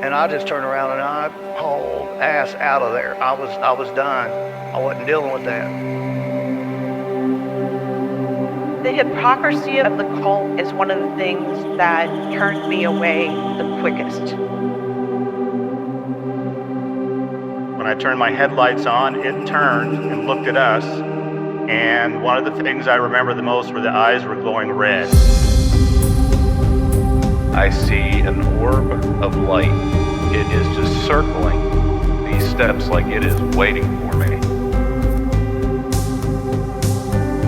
And I just turned around and I hauled ass out of there. I was done. I wasn't dealing with that. The hypocrisy of the cult is one of the things that turned me away the quickest. When I turned my headlights on, it turned and looked at us, and one of the things I remember the most were the eyes were glowing red. I see an orb of light. It is just circling these steps like it is waiting for me.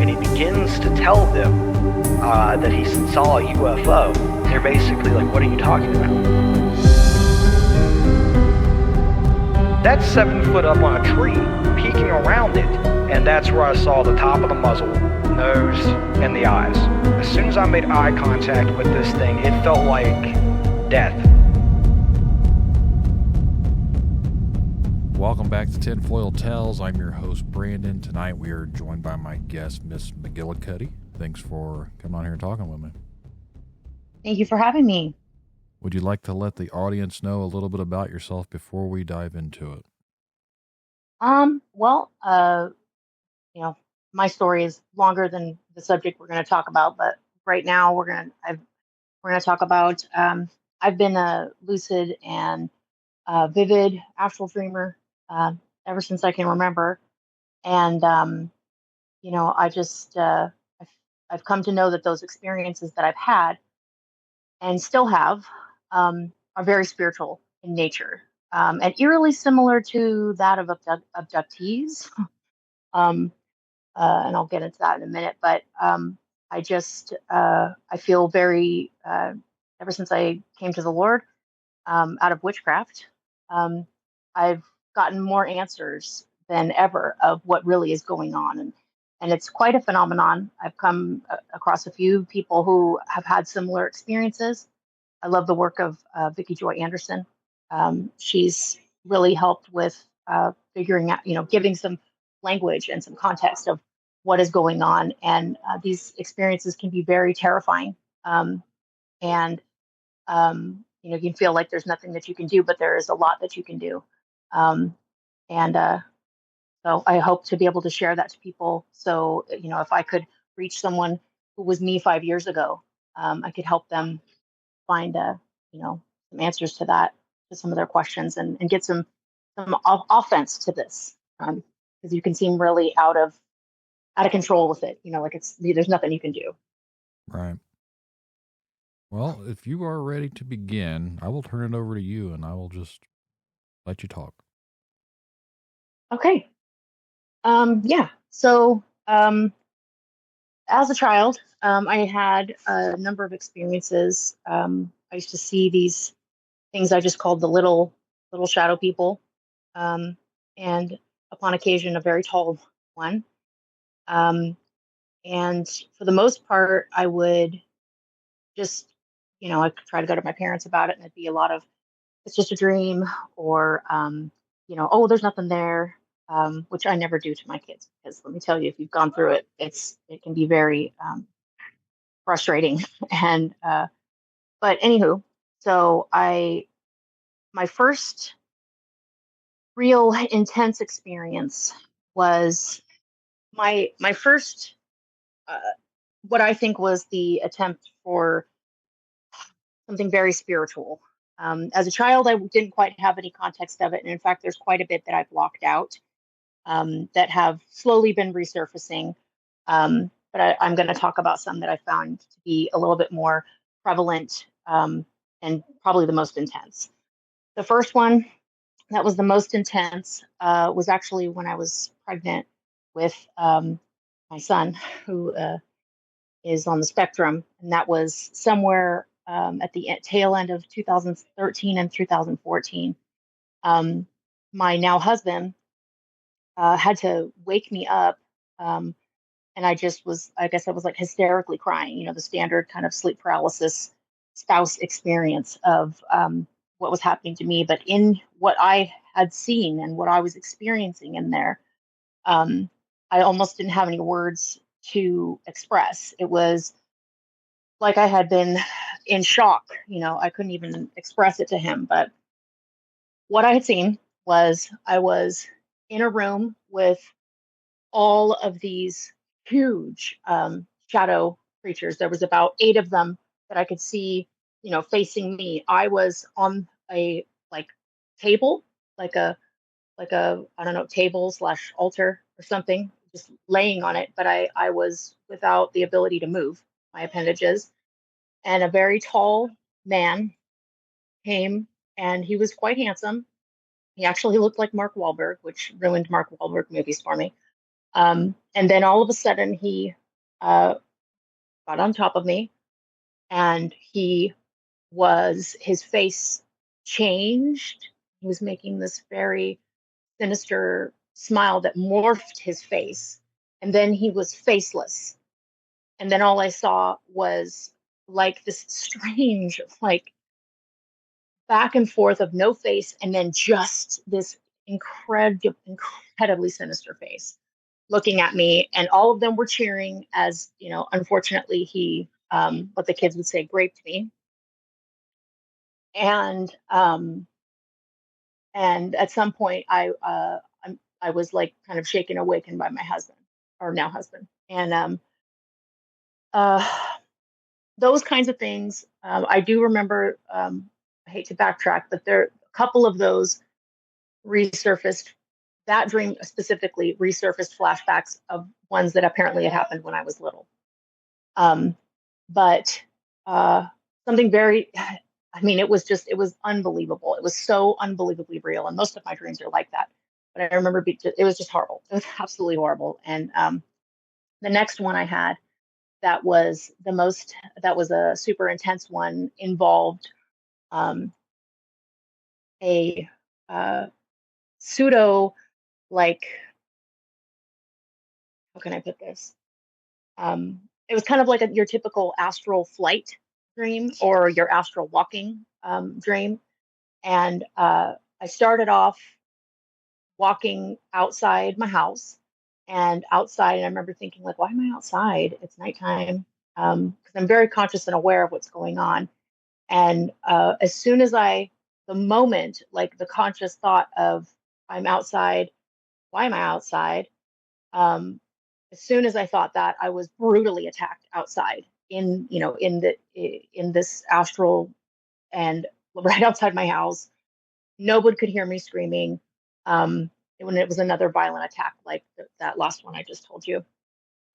And he begins to tell them that he saw a UFO. They're basically like, what are you talking about? That's 7 foot up on a tree, peeking around it, and that's where I saw the top of the muzzle, nose, and the eyes. As soon as I made eye contact with this thing, it felt like death. Welcome back to Tinfoil Tales. I'm your host, Brandon. Tonight we are joined by my guest, Miss McGillicutty. Thanks for coming on here and talking with me. Thank you for having me. Would you like to let the audience know a little bit about yourself before we dive into it? My story is longer than the subject we're going to talk about, but right now we're going to talk about, I've been a lucid and vivid astral dreamer ever since I can remember. And, I've come to know that those experiences that I've had and still have are very spiritual in nature, and eerily similar to that of abductees. And I'll get into that in a minute. But I feel very, ever since I came to the Lord out of witchcraft, I've gotten more answers than ever of what really is going on. And it's quite a phenomenon. I've come across a few people who have had similar experiences. I love the work of Vicki Joy Anderson. She's really helped with figuring out, giving some language and some context of what is going on. And these experiences can be very terrifying. And you can feel like there's nothing that you can do, but there is a lot that you can do. So I hope to be able to share that to people. So, if I could reach someone who was me 5 years ago, I could help them find, some answers to that, to some of their questions, and get some offense to this. Because you can seem really out of control with it. Like there's nothing you can do. Right. Well, if you are ready to begin, I will turn it over to you and I will just let you talk. Okay. So, as a child, I had a number of experiences. I used to see these things I just called the little shadow people, and upon occasion, a very tall one. And for the most part, I would just, I could try to go to my parents about it, and it'd be a lot of, it's just a dream, or, oh, there's nothing there, which I never do to my kids, because let me tell you, if you've gone through it, it can be very frustrating. And, but anywho, so my first real intense experience was my first, what I think was the attempt for something very spiritual. As a child, I didn't quite have any context of it. And in fact, there's quite a bit that I've blocked out that have slowly been resurfacing. But I'm going to talk about some that I found to be a little bit more prevalent, and probably the most intense. The first one that was the most intense was actually when I was pregnant with my son, who is on the spectrum. And that was somewhere at the tail end of 2013 and 2014. My now husband had to wake me up. And I guess I was like hysterically crying, the standard kind of sleep paralysis spouse experience of what was happening to me. But in what I had seen and what I was experiencing in there, I almost didn't have any words to express. It was like I had been in shock. I couldn't even express it to him, but What I had seen was I was in a room with all of these huge shadow creatures. There was about 8 of them that I could see, facing me. I was on a like table, like a I don't know, table slash altar or something, just laying on it. But I was without the ability to move my appendages. And a very tall man came, and he was quite handsome. He actually looked like Mark Wahlberg, which ruined Mark Wahlberg movies for me. And then all of a sudden, he uh, got on top of me, and his face changed. He was making this very sinister smile that morphed his face. And then he was faceless. And then all I saw was like this strange, like back and forth of no face, and then just this incredibly sinister face looking at me. And all of them were cheering as, unfortunately, he, what the kids would say, raped me. And at some point, I was like kind of shaken, awakened by my husband, or now husband, and uh, those kinds of things. I do remember. I hate to backtrack, but there a couple of those resurfaced. That dream specifically resurfaced flashbacks of ones that apparently had happened when I was little. But something very, I mean, it was unbelievable. It was so unbelievably real. And most of my dreams are like that. But I remember it was just horrible. It was absolutely horrible. And the next one I had that was a super intense one, involved a pseudo, like, how can I put this? It was kind of like your typical astral flight dream or your astral walking dream. And I started off walking outside my house, and outside, and I remember thinking, like, why am I outside? It's nighttime. Because I'm very conscious and aware of what's going on. And as soon as the moment, like the conscious thought of I'm outside, why am I outside? As soon as I thought that, I was brutally attacked outside in this astral, and right outside my house. Nobody could hear me screaming. When it was another violent attack like that last one I just told you.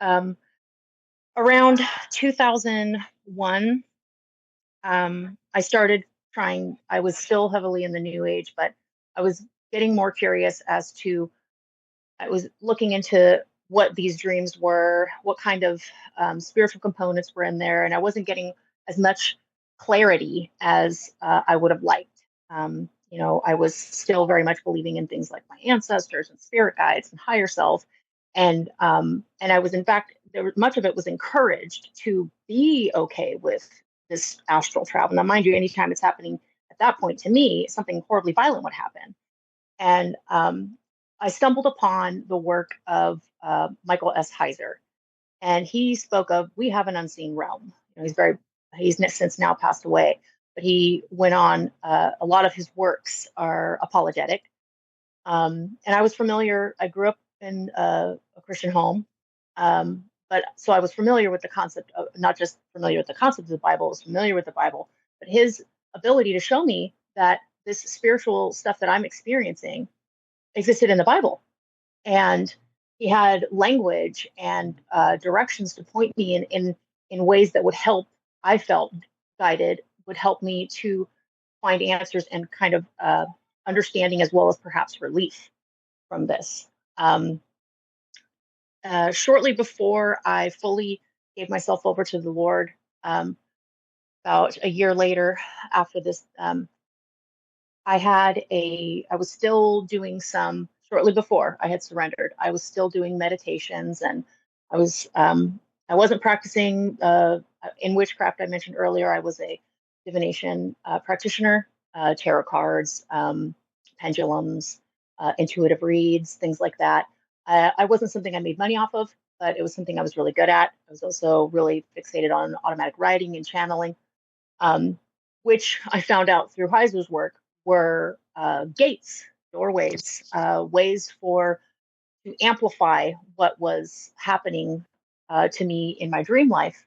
Around 2001, I started trying. I was still heavily in the New Age, but I was getting more curious as to. I was looking into what these dreams were, what kind of spiritual components were in there, and I wasn't getting as much clarity as I would have liked. I was still very much believing in things like my ancestors and spirit guides and higher self, and I was, in fact, much of it was encouraged to be okay with this astral travel. Now, mind you, anytime it's happening at that point to me, something horribly violent would happen. And I stumbled upon the work of Michael S. Heiser, and he spoke of we have an unseen realm. He's since now passed away, but he went on. A lot of his works are apologetic, and I was familiar. I grew up in a Christian home, but so I was familiar with the concept of, not just familiar with the concept of the Bible, I was familiar with the Bible, but his ability to show me that this spiritual stuff that I'm experiencing existed in the Bible. And he had language and directions to point me in ways that would help. I felt guided, would help me to find answers and kind of understanding, as well as perhaps relief from this. Shortly before I fully gave myself over to the Lord, about a year later after this, I was still doing shortly before I had surrendered, I was still doing meditations, and I wasn't practicing in witchcraft. I mentioned earlier, I was a divination practitioner, tarot cards, pendulums, intuitive reads, things like that. I wasn't something I made money off of, but it was something I was really good at. I was also really fixated on automatic writing and channeling, which I found out through Heiser's work were gates, doorways, ways to amplify what was happening to me in my dream life,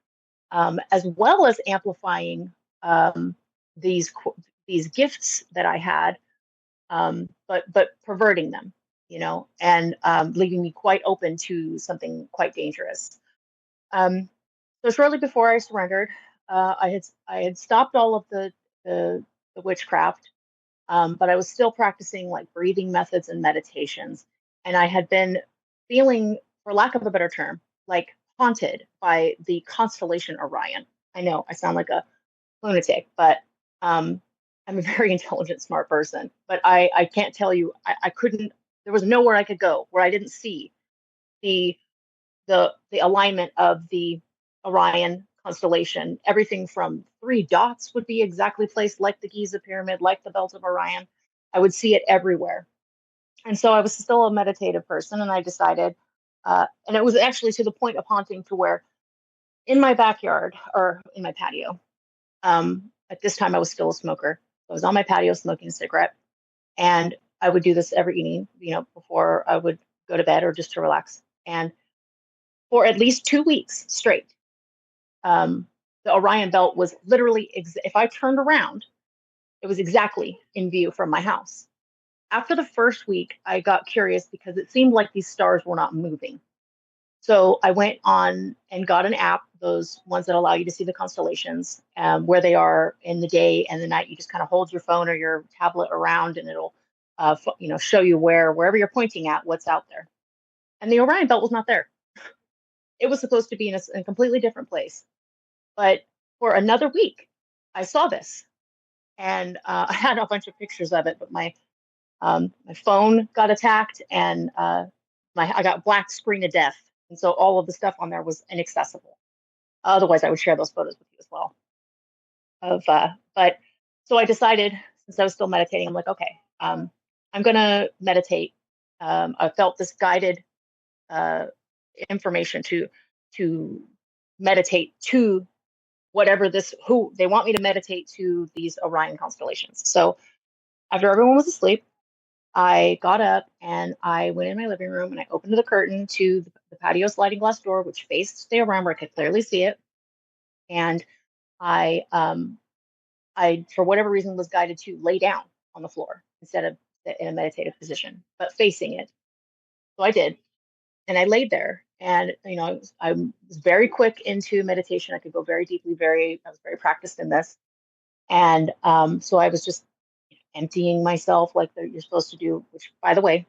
as well as amplifying these these gifts that I had, but perverting them, and leaving me quite open to something quite dangerous. Um, so shortly before I surrendered, I had stopped all of the witchcraft, but I was still practicing like breathing methods and meditations, and I had been feeling, for lack of a better term, like haunted by the constellation Orion. I know I sound like a lunatic, but um, I'm a very intelligent, smart person. But I can't tell you, I couldn't. There was nowhere I could go where I didn't see the the alignment of the Orion constellation. Everything from three dots would be exactly placed like the Giza pyramid, like the belt of Orion. I would see it everywhere. And so I was still a meditative person, and I decided, and it was actually to the point of haunting to where in my backyard or in my patio, at this time I was still a smoker. I was on my patio smoking a cigarette, and I would do this every evening, before I would go to bed or just to relax. And for at least 2 weeks straight, the Orion belt was literally, if I turned around, it was exactly in view from my house. After the first week, I got curious because it seemed like these stars were not moving. So I went on and got an app, those ones that allow you to see the constellations, where they are in the day and the night. You just kind of hold your phone or your tablet around, and it'll, show you wherever you're pointing at, what's out there. And the Orion belt was not there. It was supposed to be in a completely different place. But for another week, I saw this, and I had a bunch of pictures of it. But my phone got attacked, and I got black screen of death, and so all of the stuff on there was inaccessible. Otherwise, I would share those photos with you as well. But so I decided, since I was still meditating, I'm like, okay, I'm gonna meditate. I felt this guided information to meditate to who they want me to meditate to, these Orion constellations. So after everyone was asleep, I got up and I went in my living room and I opened the curtain to the patio sliding glass door, which faced the Orion, where I could clearly see it. And I, for whatever reason, was guided to lay down on the floor instead of in a meditative position, but facing it. So I did, and I laid there. And I was very quick into meditation. I could go very deeply. I was very practiced in this, and so I was just emptying myself like you're supposed to do. Which, by the way,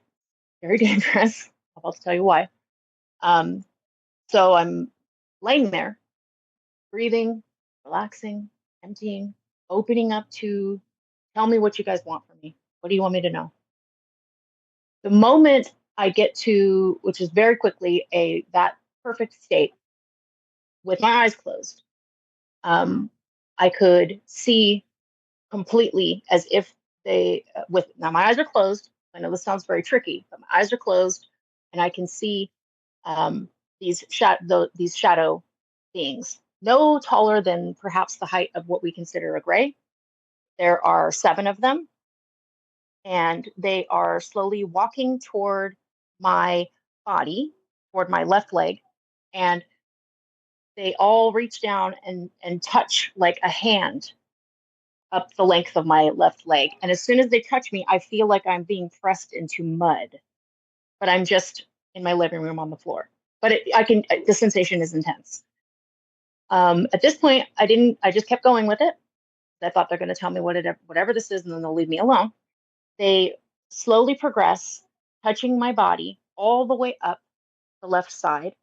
very dangerous. I'm about to tell you why. So I'm laying there, breathing, relaxing, emptying, opening up to tell me what you guys want from me. What do you want me to know? The moment I get to, which is very quickly, that perfect state with my eyes closed, I could see completely as if now my eyes are closed. I know this sounds very tricky, but my eyes are closed, and I can see these shadow beings, no taller than perhaps the height of what we consider a gray. There are 7 of them, and they are slowly walking toward my body, toward my left leg, and they all reach down and touch like a hand up the length of my left leg. And as soon as they touch me, I feel like I'm being pressed into mud, but I'm just in my living room on the floor. But the sensation is intense. At this point, I just kept going with it. I thought they're going to tell me whatever this is, and then they'll leave me alone. They slowly progress, touching my body all the way up the left side,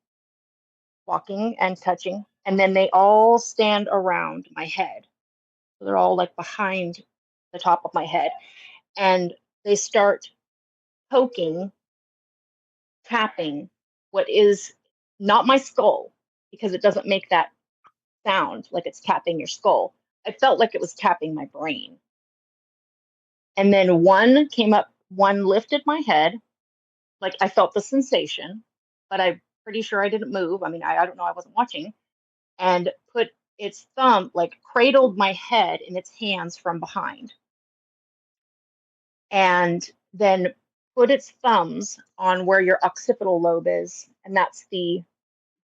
walking and touching, and then they all stand around my head. So they're all like behind the top of my head, and they start poking, tapping what is not my skull, because it doesn't make that sound like it's tapping your skull. I felt like it was tapping my brain. And then one came up, one lifted my head, like I felt the sensation, but I'm pretty sure I didn't move. I mean, I don't know, I wasn't watching, and put its thumb, like cradled my head in its hands from behind. and then put its thumbs on where your occipital lobe is, and that's the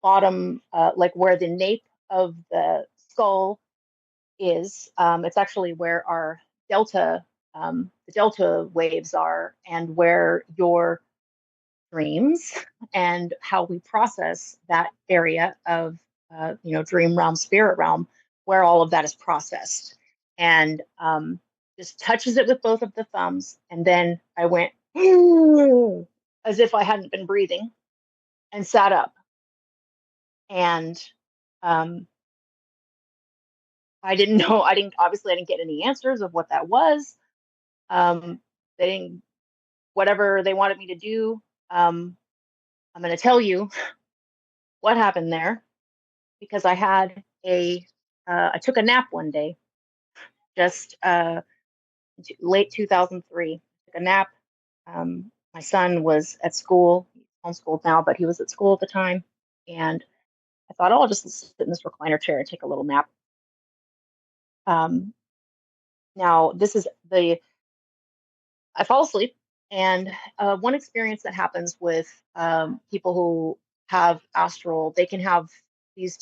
bottom, like where the nape of the skull is. It's actually where our the delta waves are, and where your dreams and how we process that area of, dream realm, spirit realm, where all of that is processed. And just touches it with both of the thumbs. And then I went, as if I hadn't been breathing, and sat up. And um, obviously, I didn't get any answers of what that was. They didn't, whatever they wanted me to do. I'm going to tell you what happened there, because I took a nap one day, just late 2003. Took a nap. My son was at school, he's homeschooled now, but he was at school at the time. And I thought, oh, I'll just sit in this recliner chair and take a little nap. Um, Now, I fall asleep. And one experience that happens with people who have astral, they can have these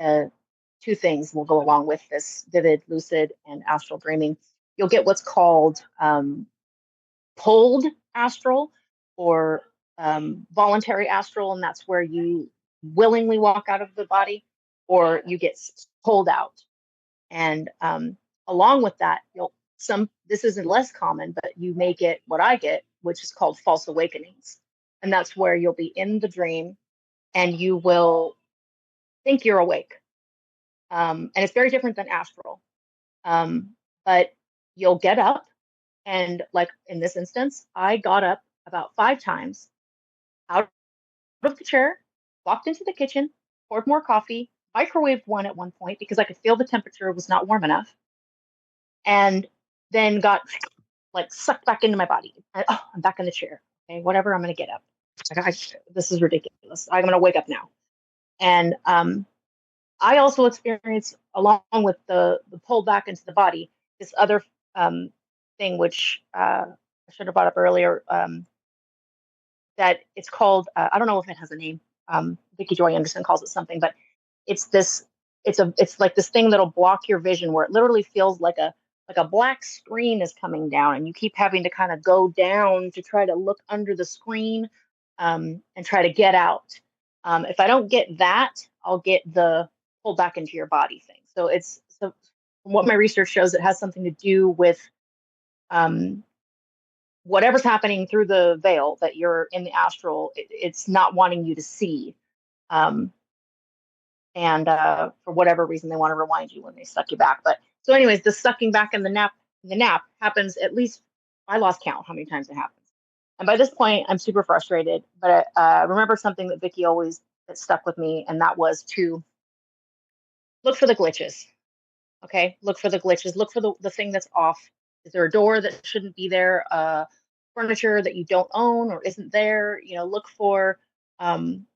uh, two things will go along with this vivid, lucid, and astral dreaming. You'll get what's called pulled astral, or voluntary astral, and that's where you willingly walk out of the body, or you get pulled out. And along with that, this isn't less common, but you may get what I get, which is called false awakenings. And that's where you'll be in the dream and you will think you're awake. And it's very different than astral. But you'll get up, and like in this instance, I got up about 5 times out of the chair, walked into the kitchen, poured more coffee, microwaved one at one point because I could feel the temperature was not warm enough, and then got like sucked back into my body. I'm back in the chair. Okay, whatever. I'm going to get up. This is ridiculous. I'm going to wake up now. And I also experienced, along with the pull back into the body, this other thing, which I should have brought up earlier. That it's called. I don't know if it has a name. Vicky Joy Anderson calls it something, but it's this. It's like this thing that'll block your vision, where it literally feels like a black screen is coming down, and you keep having to kind of go down to try to look under the screen, and try to get out. If I don't get that, I'll get the pull back into your body thing. So from what my research shows, it has something to do with whatever's happening through the veil that you're in the astral. It's not wanting you to see. And for whatever reason, they want to rewind you when they suck you back. But so, anyways, the sucking back and the nap happens at least. I lost count how many times it happens. And by this point, I'm super frustrated. But I remember something that Vicky always that stuck with me, and that was to look for the glitches. Okay, look for the glitches. Look for the thing that's off. Is there a door that shouldn't be there? Furniture that you don't own or isn't there? Look for,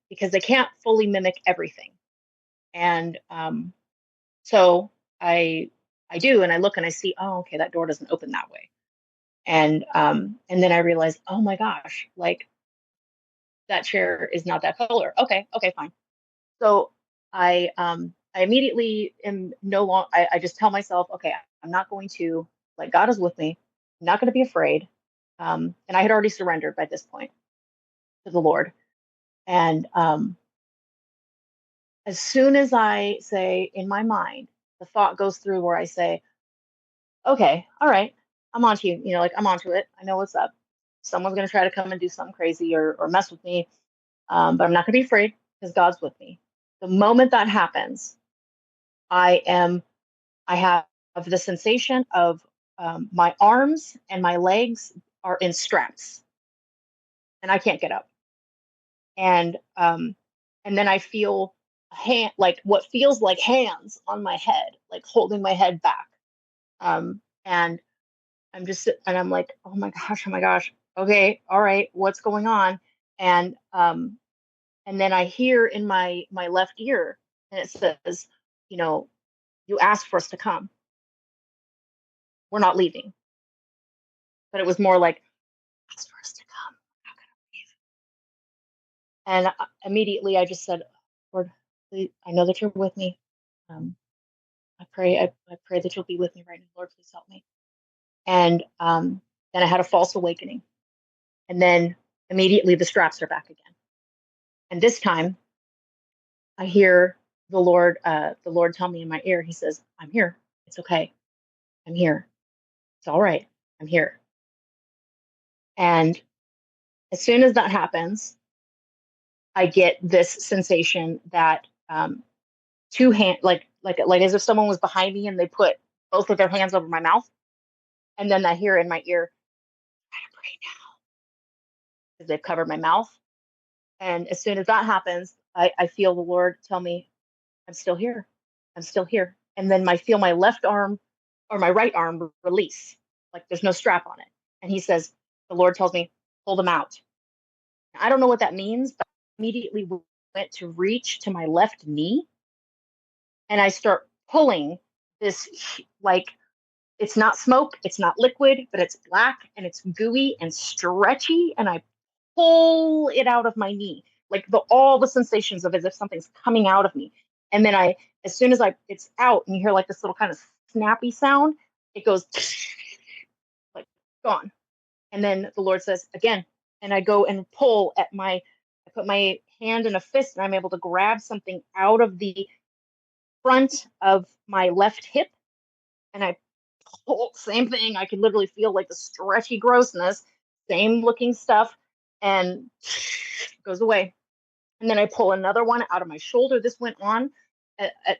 because they can't fully mimic everything. And so I do, and I look and I see, oh, okay, that door doesn't open that way. And then I realize, oh my gosh, like that chair is not that color. Okay, fine. So I immediately am no longer. I just tell myself, okay, I'm not going to, like, God is with me. I'm not going to be afraid. And I had already surrendered by this point to the Lord. And as soon as I say in my mind, the thought goes through where I say, okay, all right, I'm on to you. Like, I'm onto it. I know what's up. Someone's going to try to come and do something crazy or mess with me. But I'm not going to be afraid because God's with me. The moment that happens, I have the sensation of my arms and my legs are in straps and I can't get up. And then I feel a hand, like what feels like hands on my head, like holding my head back. And I'm like, oh my gosh. Okay. All right. What's going on? And then I hear in my left ear, and it says, you asked for us to come. We're not leaving. but it was more like, ask for us to come. I'm not gonna leave. And immediately I just said, Lord, please, I know that you're with me. I pray that you'll be with me right now. Lord, please help me. And then I had a false awakening. And then immediately the straps are back again. And this time I hear the Lord tell me in my ear, he says, I'm here. It's okay. I'm here. It's all right. I'm here. And as soon as that happens, I get this sensation that two hand like as if someone was behind me and they put both of their hands over my mouth, and then I hear in my ear, try to pray now, because they've covered my mouth. And as soon as that happens, I feel the Lord tell me, I'm still here. I'm still here. And then I feel my left arm or my right arm release, like there's no strap on it. And he says, the Lord tells me, pull them out. I don't know what that means, but I immediately went to reach to my left knee and I start pulling this, like, it's not smoke, it's not liquid, but it's black and it's gooey and stretchy. And I pull it out of my knee, like all the sensations of as if something's coming out of me. And then as soon as it's out and you hear like this little kind of snappy sound, it goes like gone. And then the Lord says again, and I go and pull I put my hand in a fist and I'm able to grab something out of the front of my left hip. And I pull, same thing. I can literally feel like the stretchy grossness, same looking stuff, and it goes away. And then I pull another one out of my shoulder. This went on,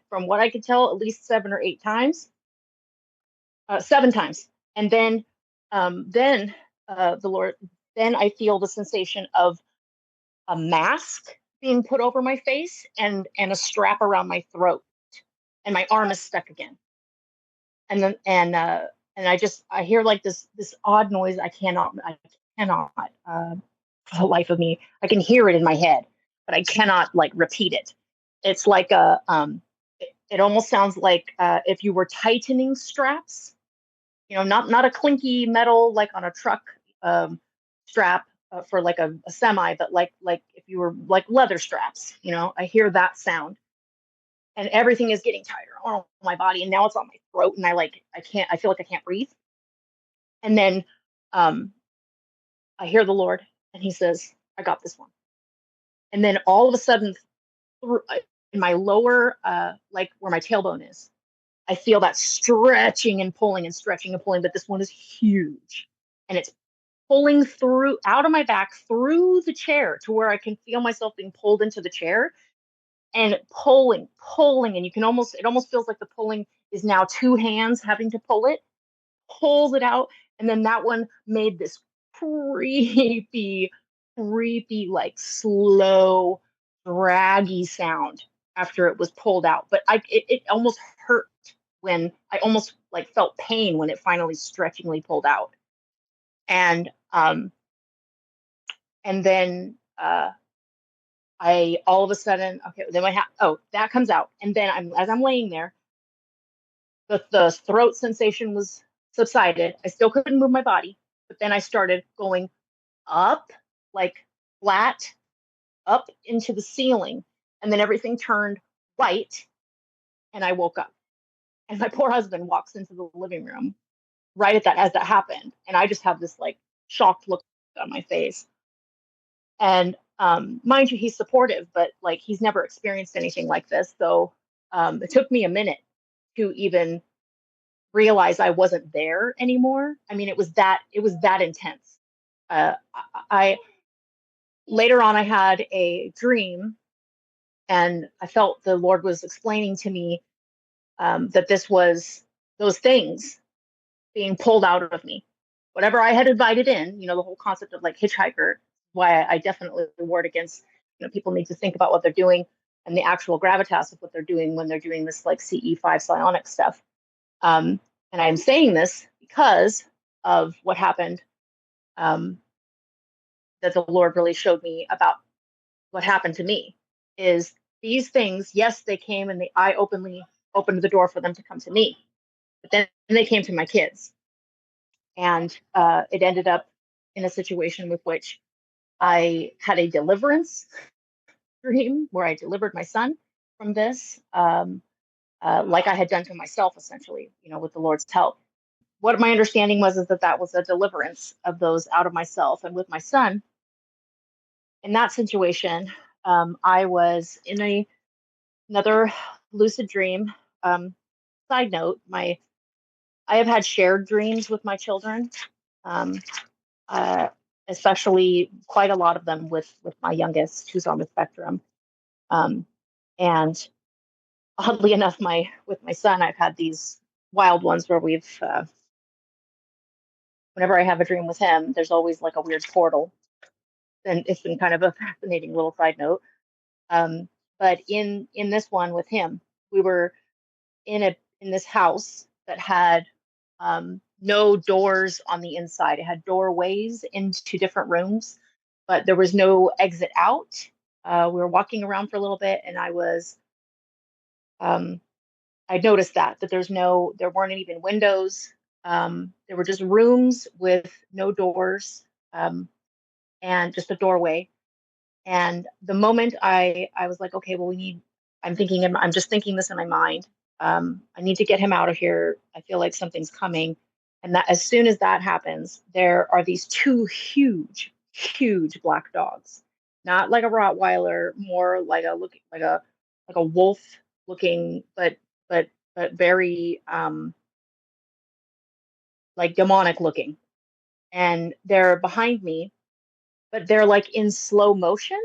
from what I could tell, at least 7 or 8 times, 7 times. And then the Lord, then I feel the sensation of a mask being put over my face and a strap around my throat, and my arm is stuck again. And then and I hear like this odd noise. I cannot for the life of me, I can hear it in my head, but I cannot like repeat it. It's like it almost sounds like if you were tightening straps, not a clinky metal like on a truck strap for like a semi, but like if you were like leather straps. I hear that sound, and everything is getting tighter on my body, and now it's on my throat, and I feel like I can't breathe. And then I hear the Lord, and he says, I got this one. And then all of a sudden, in my lower, like where my tailbone is, I feel that stretching and pulling and stretching and pulling, but this one is huge. And it's pulling through out of my back through the chair to where I can feel myself being pulled into the chair and pulling. And it almost feels like the pulling is now 2 hands having to pull it, pulls it out. And then that one made this creepy, like slow, draggy sound after it was pulled out. But it almost hurt when I almost like felt pain when it finally stretchingly pulled out. And then I all of a sudden, okay, then that comes out. And then as I'm laying there, the throat sensation was subsided. I still couldn't move my body, but then I started going up, like flat, up into the ceiling, and then everything turned white, and I woke up. And my poor husband walks into the living room right as that happened, and I just have this like shocked look on my face. And mind you, he's supportive, but like he's never experienced anything like this, so it took me a minute to even realize I wasn't there anymore. I mean, it was that intense. I later on I had a dream, and I felt the Lord was explaining to me that this was those things being pulled out of me. Whatever I had invited in, the whole concept of like hitchhiker, why I definitely ward against, people need to think about what they're doing and the actual gravitas of what they're doing when they're doing this like CE5 psionic stuff. And I'm saying this because of what happened, that the Lord really showed me about what happened to me. Is these things, yes, they came and I openly opened the door for them to come to me, but then they came to my kids. And it ended up in a situation with which I had a deliverance dream where I delivered my son from this, like I had done to myself, essentially, with the Lord's help. What my understanding was is that that was a deliverance of those out of myself. And with my son, in that situation, I was in another lucid dream. Side note, I have had shared dreams with my children, um, uh, especially quite a lot of them with my youngest, who's on the spectrum. Um, and oddly enough, with my son, I've had these wild ones where whenever I have a dream with him, there's always like a weird portal, and it's been kind of a fascinating little side note. Um, but in this one with him, we were in this house that had no doors on the inside. It had doorways into different rooms, but there was no exit out. We were walking around for a little bit, and um, I noticed that there weren't even windows. There were just rooms with no doors, and just a doorway. And the moment I was like, okay, well, I'm just thinking this in my mind. I need to get him out of here. I feel like something's coming. And that as soon as that happens, there are these two huge, huge black dogs, not like a Rottweiler, more like a wolf looking, but very like demonic looking. And they're behind me, but they're like in slow motion,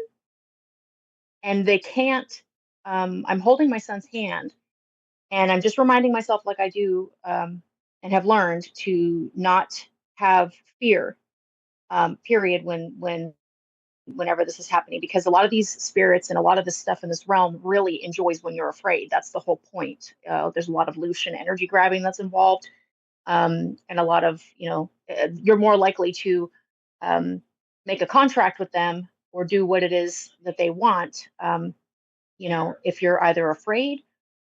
and they can't. I'm holding my son's hand, and I'm just reminding myself, like I do, and have learned to not have fear. Period. Whenever this is happening, because a lot of these spirits and a lot of this stuff in this realm really enjoys when you're afraid. That's the whole point. There's a lot of Lucian energy grabbing that's involved, and a lot of you're more likely to make a contract with them or do what it is that they want. If you're either afraid,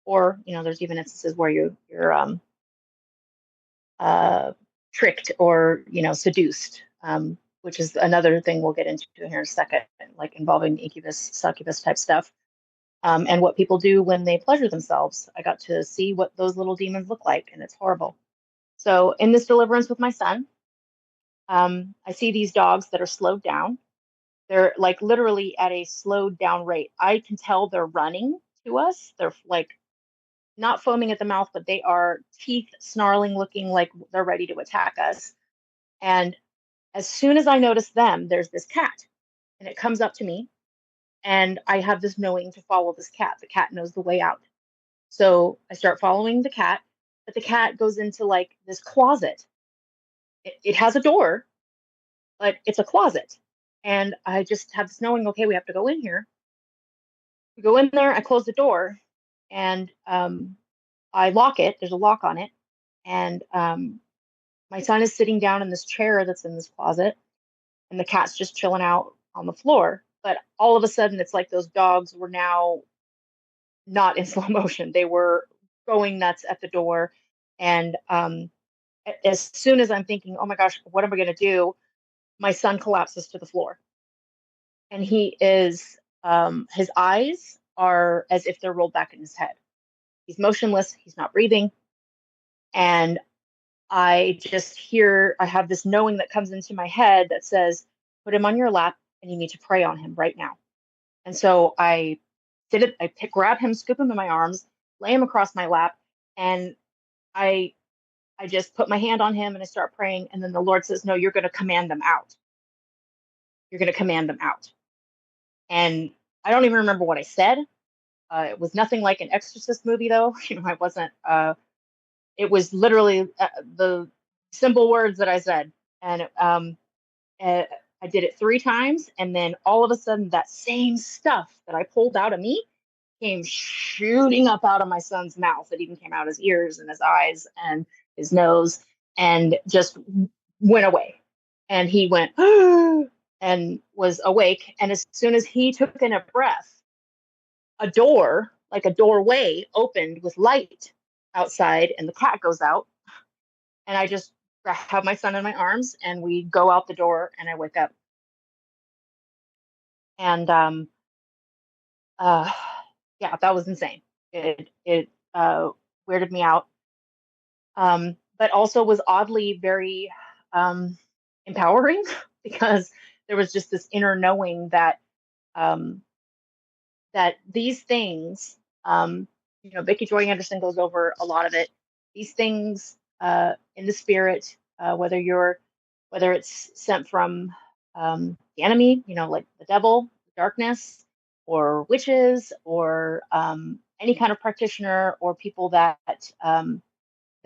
or there's even instances where you're uh, tricked or seduced, which is another thing we'll get into here in a second, like involving incubus, succubus type stuff, and what people do when they pleasure themselves. I got to see what those little demons look like, and it's horrible. So in this deliverance with my son, I see these dogs that are slowed down. They're like literally at a slowed down rate. I can tell they're running to us. They're like not foaming at the mouth, but they are teeth snarling, looking like they're ready to attack us. And as soon as I notice them, there's this cat, and it comes up to me, and I have this knowing to follow this cat. The cat knows the way out. So I start following the cat, but the cat goes into like this closet. It has a door, but it's a closet. And I just have this knowing, okay, we have to go in here. We go in there, I close the door, and I lock it. There's a lock on it. And my son is sitting down in this chair that's in this closet, and the cat's just chilling out on the floor. But all of a sudden, it's like those dogs were now not in slow motion. They were going nuts at the door. And as soon as I'm thinking, oh my gosh, what am I going to do? My son collapses to the floor. And his eyes are as if they're rolled back in his head. He's motionless. He's not breathing. And I have this knowing that comes into my head that says, put him on your lap, and you need to pray on him right now. And so I grab him, scoop him in my arms, lay him across my lap, and I just put my hand on him and I start praying. And then the Lord says, no, you're going to command them out. You're going to command them out. And I don't even remember what I said. It was nothing like an Exorcist movie, though. I wasn't. It was literally the simple words that I said, and I did it 3 times, and then all of a sudden, that same stuff that I pulled out of me came shooting up out of my son's mouth. It even came out his ears and his eyes and his nose, and just went away. And he went and was awake. And as soon as he took in a breath, a door, like a doorway, opened with light outside, and the cat goes out. And I just have my son in my arms, and we go out the door, and I wake up. And uh, yeah, that was insane. It weirded me out, but also was oddly very empowering because there was just this inner knowing that um, that these things, Vicky Joy Anderson goes over a lot of it. These things in the spirit, whether it's sent from the enemy, like the devil, darkness, or witches, or any kind of practitioner, or people that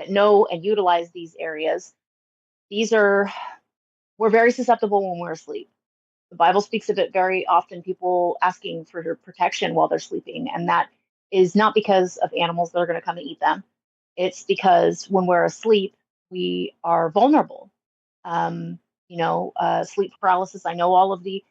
know and utilize these areas. We're very susceptible when we're asleep. The Bible speaks of it very often, people asking for protection while they're sleeping. And that is not because of animals that are going to come and eat them. It's because when we're asleep, we are vulnerable. Sleep paralysis. I know all of the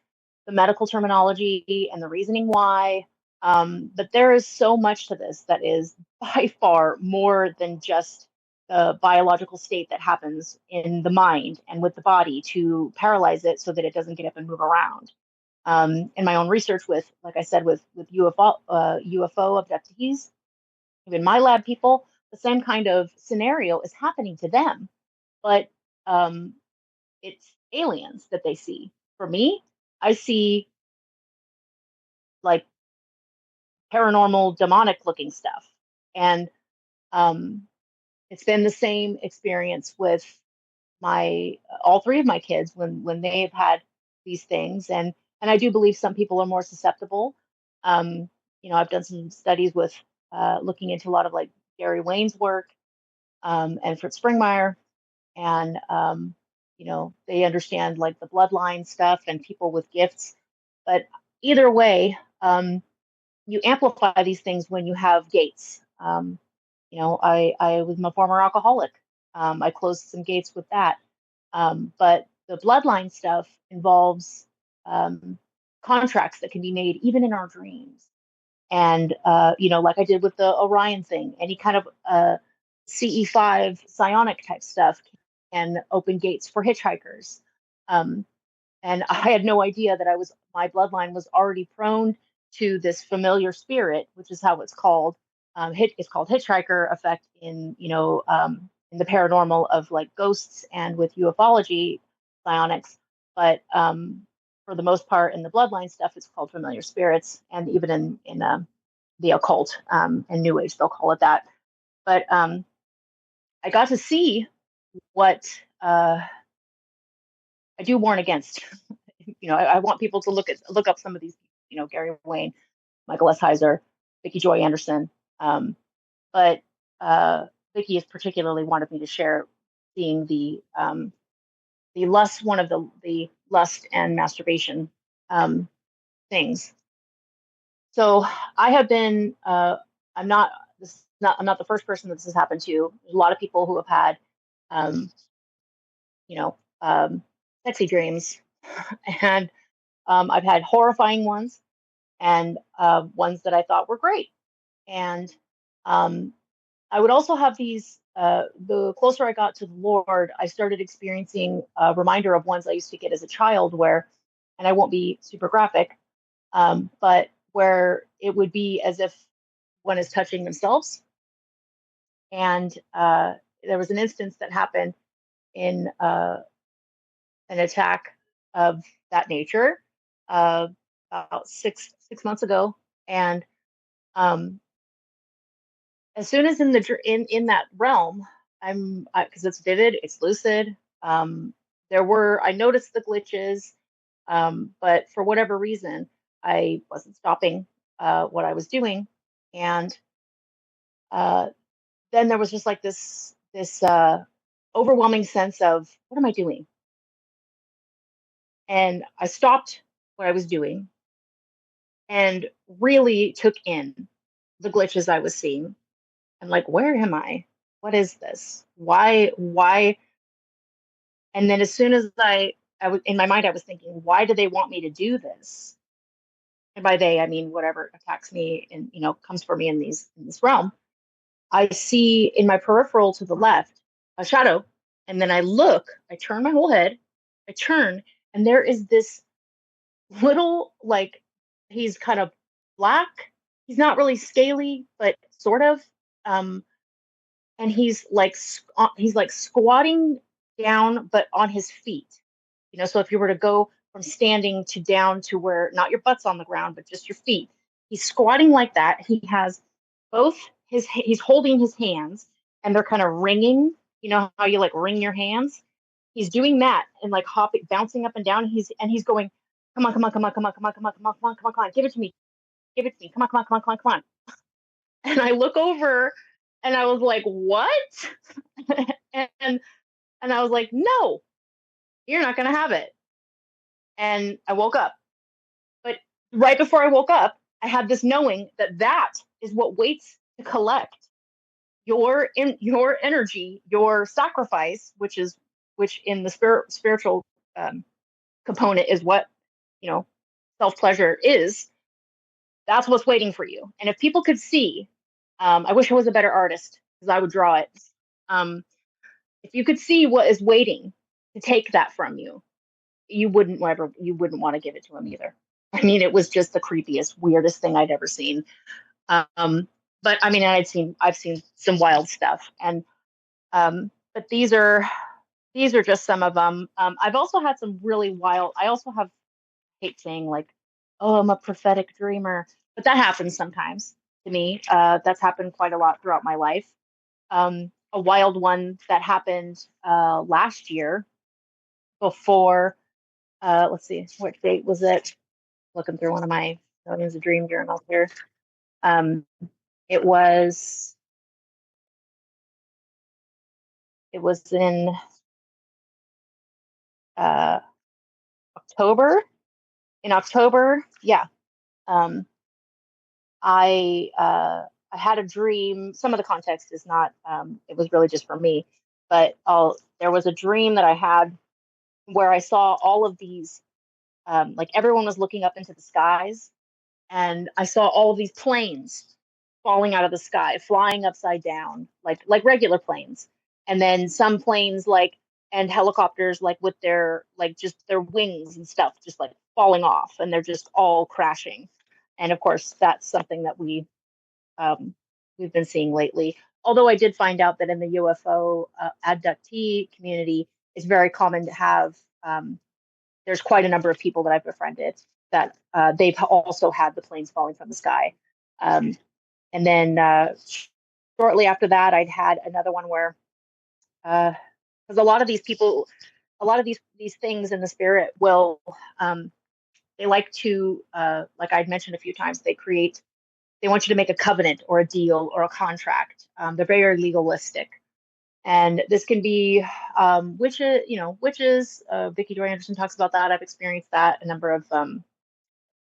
medical terminology and the reasoning why. But there is so much to this that is by far more than just the biological state that happens in the mind and with the body to paralyze it so that it doesn't get up and move around. In my own research like I said, with UFO abductees, even my lab people, the same kind of scenario is happening to them, but um, it's aliens that they see. For me, I see like paranormal, demonic looking stuff, and um, it's been the same experience with my all three of my kids when they've had these things, and I do believe some people are more susceptible. I've done some studies with looking into a lot of like Gary Wayne's work, and Fritz Springmeier, and they understand like the bloodline stuff and people with gifts. But either way, you amplify these things when you have gates. I was a former alcoholic. I closed some gates with that. But the bloodline stuff involves contracts that can be made even in our dreams. And, like I did with the Orion thing, any kind of CE5 psionic type stuff can open gates for hitchhikers. Um, and I had no idea that my bloodline was already prone to this familiar spirit, which is how it's called. It's called hitchhiker effect in the paranormal of like ghosts and with ufology psionics. But for the most part, in the bloodline stuff, it's called familiar spirits, and even in the occult and New Age, they'll call it that. But I got to see what I do warn against. I want people to look up some of these, Gary Wayne, Michael S. Heiser, Vicki Joy Anderson. But Vicki has particularly wanted me to share seeing the lust, one of the lust and masturbation things. So I have been. I'm not. I'm not the first person that this has happened to. There's a lot of people who have had, you know, sexy dreams, and I've had horrifying ones, and ones that I thought were great. And I would also have these. The closer I got to the Lord, I started experiencing a reminder of ones I used to get as a child, and I won't be super graphic, but where it would be as if one is touching themselves. And there was an instance that happened in an attack of that nature about six months ago, and as soon as in that realm, because it's vivid, it's lucid. I noticed the glitches, but for whatever reason, I wasn't stopping what I was doing, and then there was just like this overwhelming sense of what am I doing? And I stopped what I was doing and really took in the glitches I was seeing. I'm like, where am I? What is this? Why? And then as soon as I was in my mind, I was thinking, why do they want me to do this? And by they, I mean whatever attacks me and comes for me in this realm. I see in my peripheral to the left a shadow, And then I look, I turn my whole head, I turn, and there is this little, like, he's kind of black. He's not really scaly, but sort of. Um, and he's like squatting down, but on his feet. So if you were to go from standing to down to where not your butt's on the ground, but just your feet, he's squatting like that. He has he's holding his hands, and they're kind of ringing. You know how you like ring your hands? He's doing that and like hopping, bouncing up and down. He's going, come on, come on, come on, come on, come on, come on, come on, come on, come on, come on, give it to me, give it to me, come on, come on, come on, come on, come on. And I look over, and I was like, what? and and I was like, no, you're not gonna have it. And I woke up. But right before I woke up, I had this knowing that that is what waits to collect your energy, your sacrifice, which in the spiritual component is what self pleasure is. That's what's waiting for you. And if people could see, I wish I was a better artist because I would draw it. If you could see what is waiting to take that from you, you wouldn't want to give it to him either. I mean, it was just the creepiest, weirdest thing I'd ever seen. But I mean, I've seen some wild stuff, and but these are just some of them. I've also had some really wild. I also have, hate saying like, oh, I'm a prophetic dreamer, but that happens sometimes to me. That's happened quite a lot throughout my life. A wild one that happened last year before. Let's see, what date was it? Looking through one of my Millions of Dream journals here. It was in October. In October, yeah. I had a dream. Some of the context is not. It was really just for me, but there was a dream that I had where I saw all of these. Like everyone was looking up into the skies, and I saw all of these planes falling out of the sky, flying upside down, like regular planes, and then some planes and helicopters with their just their wings and stuff just like falling off, and they're just all crashing. And of course, that's something that we've been seeing lately. Although I did find out that in the UFO abductee community, it's very common to have. There's quite a number of people that I've befriended that they've also had the planes falling from the sky. And then shortly after that, I'd had another one where, because a lot of these people, a lot of these things in the spirit will, they like to, like I'd mentioned a few times, they want you to make a covenant or a deal or a contract. They're very legalistic. And this can be witches. Vicki Joy Anderson talks about that. I've experienced that, a number of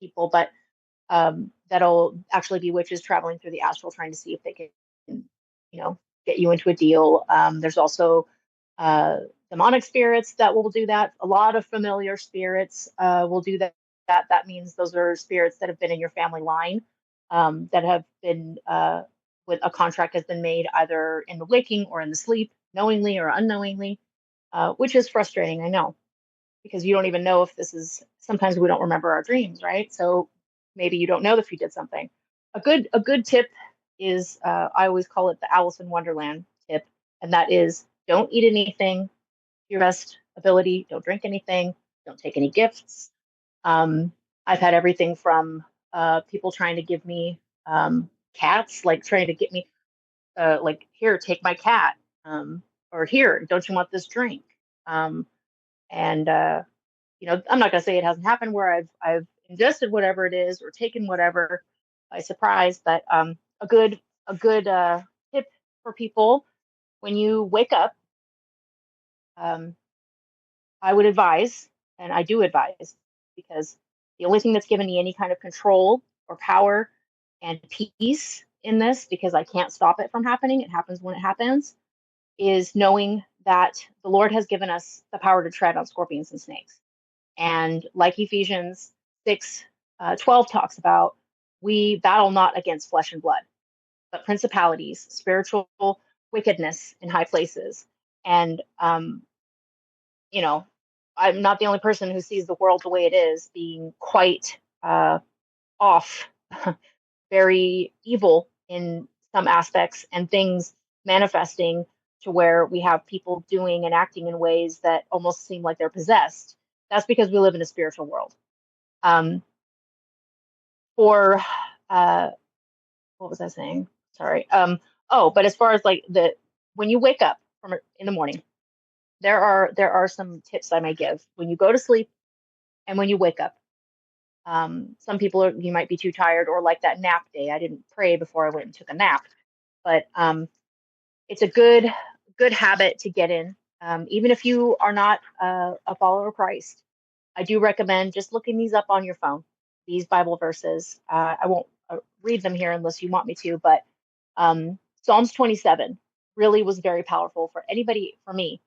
people, but that'll actually be witches traveling through the astral trying to see if they can, get you into a deal. There's also demonic spirits that will do that. A lot of familiar spirits will do that. That means those are spirits that have been in your family line, that have been with a contract has been made either in the waking or in the sleep, knowingly or unknowingly, which is frustrating, I know, because you don't even know if this is. Sometimes we don't remember our dreams, right? So maybe you don't know if you did something. A good tip is, I always call it the Alice in Wonderland tip, and that is don't eat anything to your best ability. Don't drink anything. Don't take any gifts. I've had everything from people trying to give me cats, like trying to get me, like, here, take my cat, or here, don't you want this drink? And I'm not gonna say it hasn't happened where I've ingested whatever it is or taken whatever by surprise, but a good tip for people when you wake up, I would advise, and I do advise, because the only thing that's given me any kind of control or power and peace in this, because I can't stop it from happening, it happens when it happens, is knowing that the Lord has given us the power to tread on scorpions and snakes. And like Ephesians 6:12 talks about, we battle not against flesh and blood, but principalities, spiritual wickedness in high places. And you know, I'm not the only person who sees the world the way it is, being quite off, very evil in some aspects, and things manifesting to where we have people doing and acting in ways that almost seem like they're possessed. That's because we live in a spiritual world. Um, for what was I saying? Sorry. But as far as like when you wake up in the morning, there are some tips I may give when you go to sleep and when you wake up. Some people you might be too tired, or like that nap day. I didn't pray before I went and took a nap, but it's a good habit to get in. Even if you are not a follower of Christ, I do recommend just looking these up on your phone. These Bible verses. I won't read them here unless you want me to, but Psalms 27 really was very powerful for anybody. For me,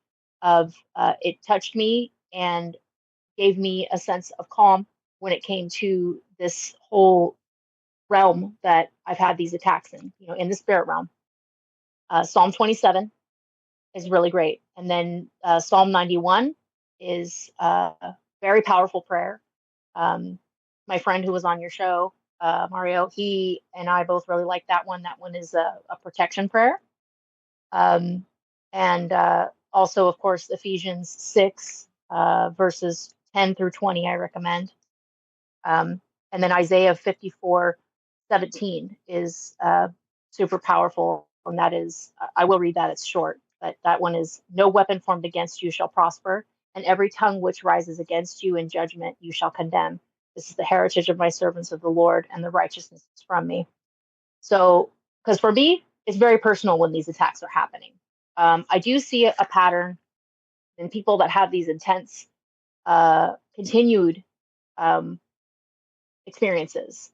it touched me and gave me a sense of calm when it came to this whole realm that I've had these attacks in, in the spirit realm. Psalm 27 is really great. And then Psalm 91 is a very powerful prayer. My friend who was on your show, Mario, he and I both really like that one. That one is a protection prayer. And also, of course, Ephesians 6, verses 10 through 20, I recommend. And then Isaiah 54:17 is super powerful. And that is, I will read that, it's short, but that one is, no weapon formed against you shall prosper, and every tongue which rises against you in judgment you shall condemn. This is the heritage of my servants of the Lord, and the righteousness is from me. So, because for me, it's very personal when these attacks are happening. I do see a pattern in people that have these intense, continued experiences.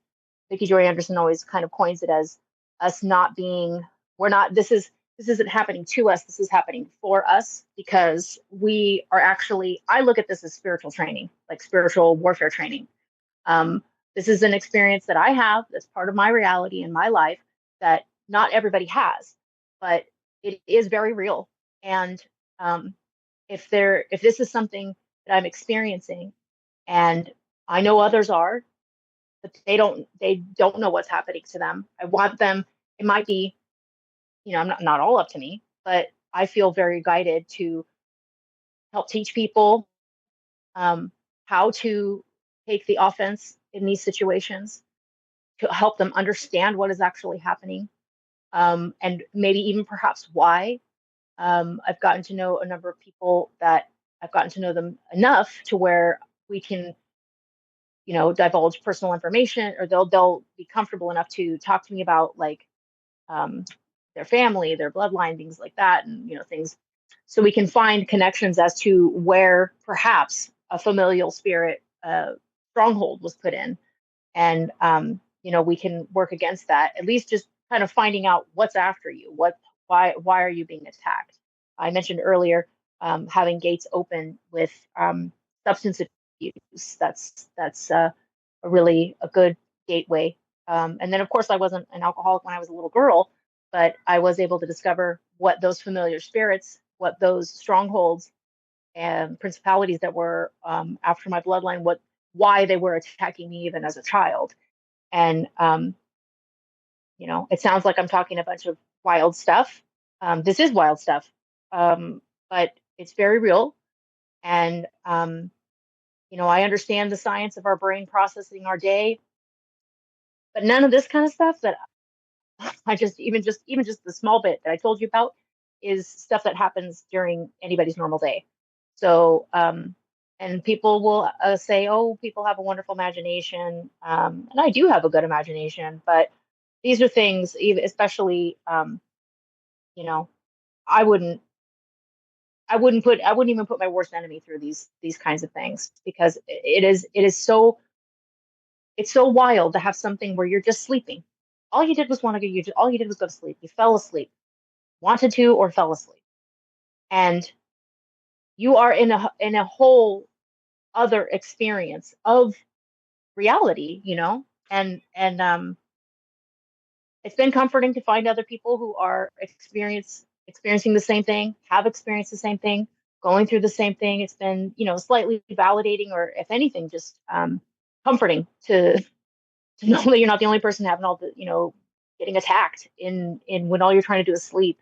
Vicki Joy Anderson always kind of coins it as us not being, we're not, this isn't happening to us, this is happening for us, because we are actually, I look at this as spiritual training, like spiritual warfare training. This is an experience that I have that's part of my reality in my life that not everybody has, but it is very real. And if this is something that I'm experiencing, and I know others are, but they don't know what's happening to them. I want them, it might be, I'm not all up to me, but I feel very guided to help teach people how to take the offense in these situations, to help them understand what is actually happening, and maybe even perhaps why. I've gotten to know a number of people that I've gotten to know them enough to where we can, divulge personal information, or they'll be comfortable enough to talk to me about like their family, their bloodline, things like that, and things, so we can find connections as to where perhaps a familial spirit stronghold was put in, and we can work against that. At least just kind of finding out what's after you, why are you being attacked. I mentioned earlier having gates open with substance abuse. That's a good gateway. And then, of course, I wasn't an alcoholic when I was a little girl, but I was able to discover what those familiar spirits, what those strongholds and principalities that were after my bloodline, why they were attacking me even as a child. And it sounds like I'm talking a bunch of wild stuff. This is wild stuff, but it's very real. And I understand the science of our brain processing our day, but none of this kind of stuff that I even just the small bit that I told you about is stuff that happens during anybody's normal day. So, and people will say, "Oh, people have a wonderful imagination," and I do have a good imagination, but these are things, especially, I wouldn't even put my worst enemy through these kinds of things, because it's so wild to have something where you're just sleeping. All you did was all you did was go to sleep. You fell asleep, wanted to, or fell asleep, and you are in a whole other experience of reality, and it's been comforting to find other people who are experiencing the same thing, have experienced the same thing, going through the same thing. It's been, slightly validating, or if anything, just comforting to know that you're not the only person having all the, getting attacked in when all you're trying to do is sleep.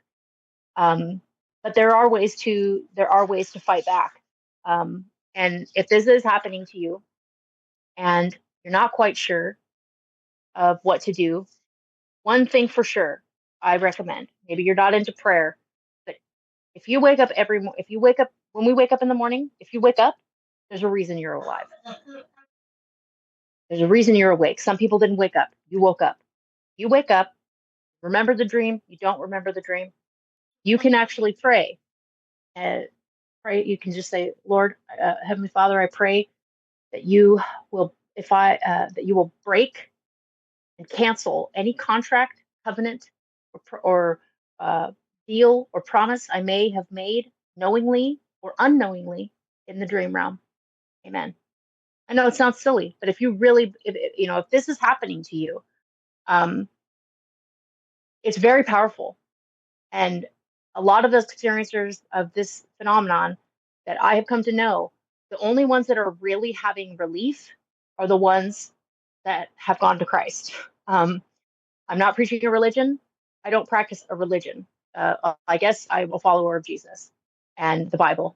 But there are ways to fight back. And if this is happening to you and you're not quite sure of what to do, one thing for sure I recommend, maybe you're not into prayer, but if you wake up when we wake up in the morning, if you wake up, there's a reason you're alive. There's a reason you're awake. Some people didn't wake up. You woke up. You wake up, remember the dream, you don't remember the dream. You can actually pray. Pray. You can just say, Lord, Heavenly Father, I pray that you will, that you will break and cancel any contract, covenant, or deal or promise I may have made knowingly or unknowingly in the dream realm. Amen. I know it sounds silly, but if you really, if this is happening to you, it's very powerful. And a lot of the experiencers of this phenomenon that I have come to know, the only ones that are really having relief are the ones that have gone to Christ. I'm not preaching a religion. I don't practice a religion. I guess I'm a follower of Jesus and the Bible.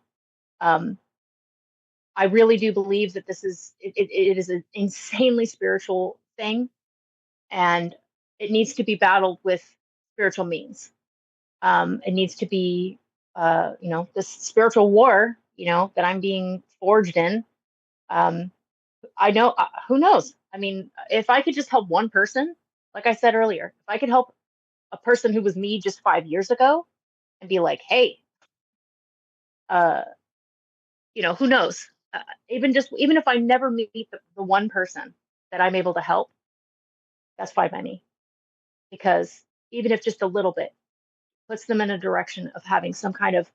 I really do believe that it is an insanely spiritual thing, and it needs to be battled with spiritual means. It needs to be, this spiritual war, that I'm being forged in. I know, who knows? I mean, if I could just help one person, like I said earlier, if I could help a person who was me just 5 years ago and be like, hey, who knows? Even if I never meet the one person that I'm able to help, that's fine by me. Because even if just a little bit puts them in a direction of having some kind of,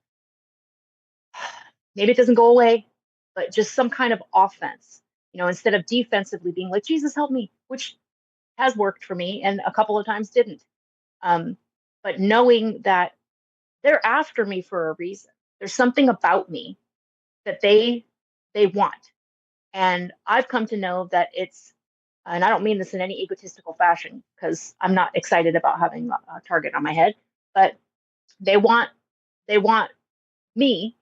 maybe it doesn't go away, but just some kind of offense, instead of defensively being like, Jesus, help me, which has worked for me and a couple of times didn't. But knowing that they're after me for a reason. There's something about me that they want. And I've come to know that it's, and I don't mean this in any egotistical fashion, because I'm not excited about having a target on my head, but they want me,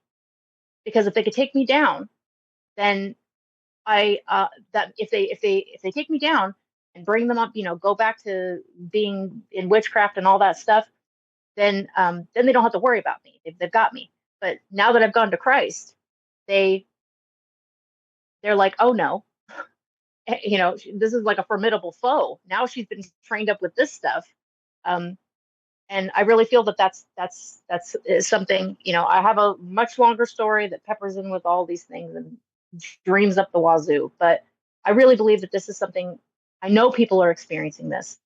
because if they could take me down, then that if they take me down and bring them up, go back to being in witchcraft and all that stuff, then they don't have to worry about me. They've got me. But now that I've gone to Christ, they're like, oh no, this is like a formidable foe. Now she's been trained up with this stuff. And I really feel that that's something, I have a much longer story that peppers in with all these things and dreams up the wazoo. But I really believe that this is something, I know people are experiencing this.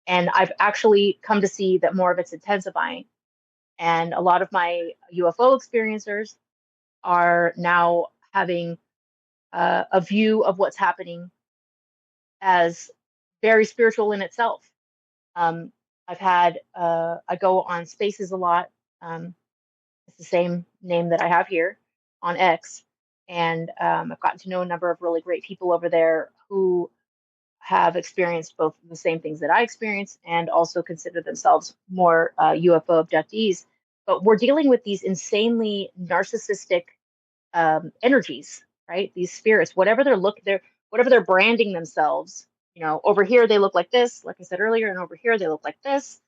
And I've actually come to see that more of it's intensifying. And a lot of my UFO experiencers are now having a view of what's happening as very spiritual in itself. I've had, I go on Spaces a lot. It's the same name that I have here on X. And I've gotten to know a number of really great people over there who have experienced both the same things that I experienced and also consider themselves more UFO abductees. But we're dealing with these insanely narcissistic energies, right? These spirits, whatever they're branding themselves. Over here they look like this, like I said earlier, and over here they look like this.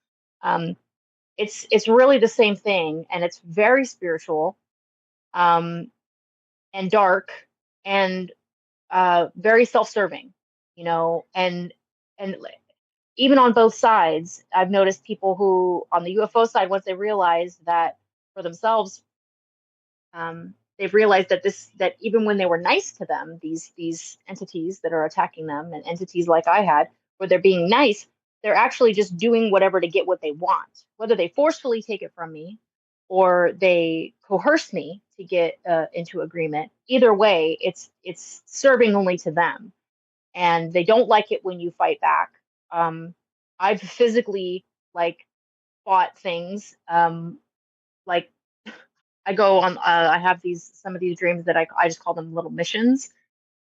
It's really the same thing, and it's very spiritual, and dark, and very self-serving. And even on both sides, I've noticed people who, on the UFO side, once they realize that for themselves, they've realized that even when they were nice to them, these entities that are attacking them, and entities like I had, where they're being nice, they're actually just doing whatever to get what they want, whether they forcefully take it from me or they coerce me to get into agreement. Either way, it's serving only to them. And they don't like it when you fight back. I've physically fought things like I go on. I have some of these dreams that I just call them little missions,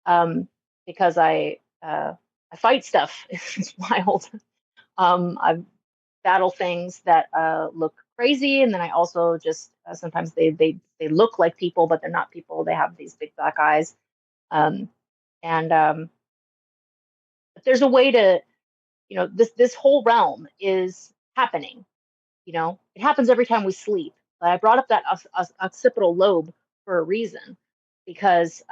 um, because I fight stuff. It's wild. I battle things that look crazy, and then I also just sometimes they look like people, but they're not people. They have these big black eyes, um, and there's a way to, this whole realm is happening. It happens every time we sleep. I brought up that occipital lobe for a reason, because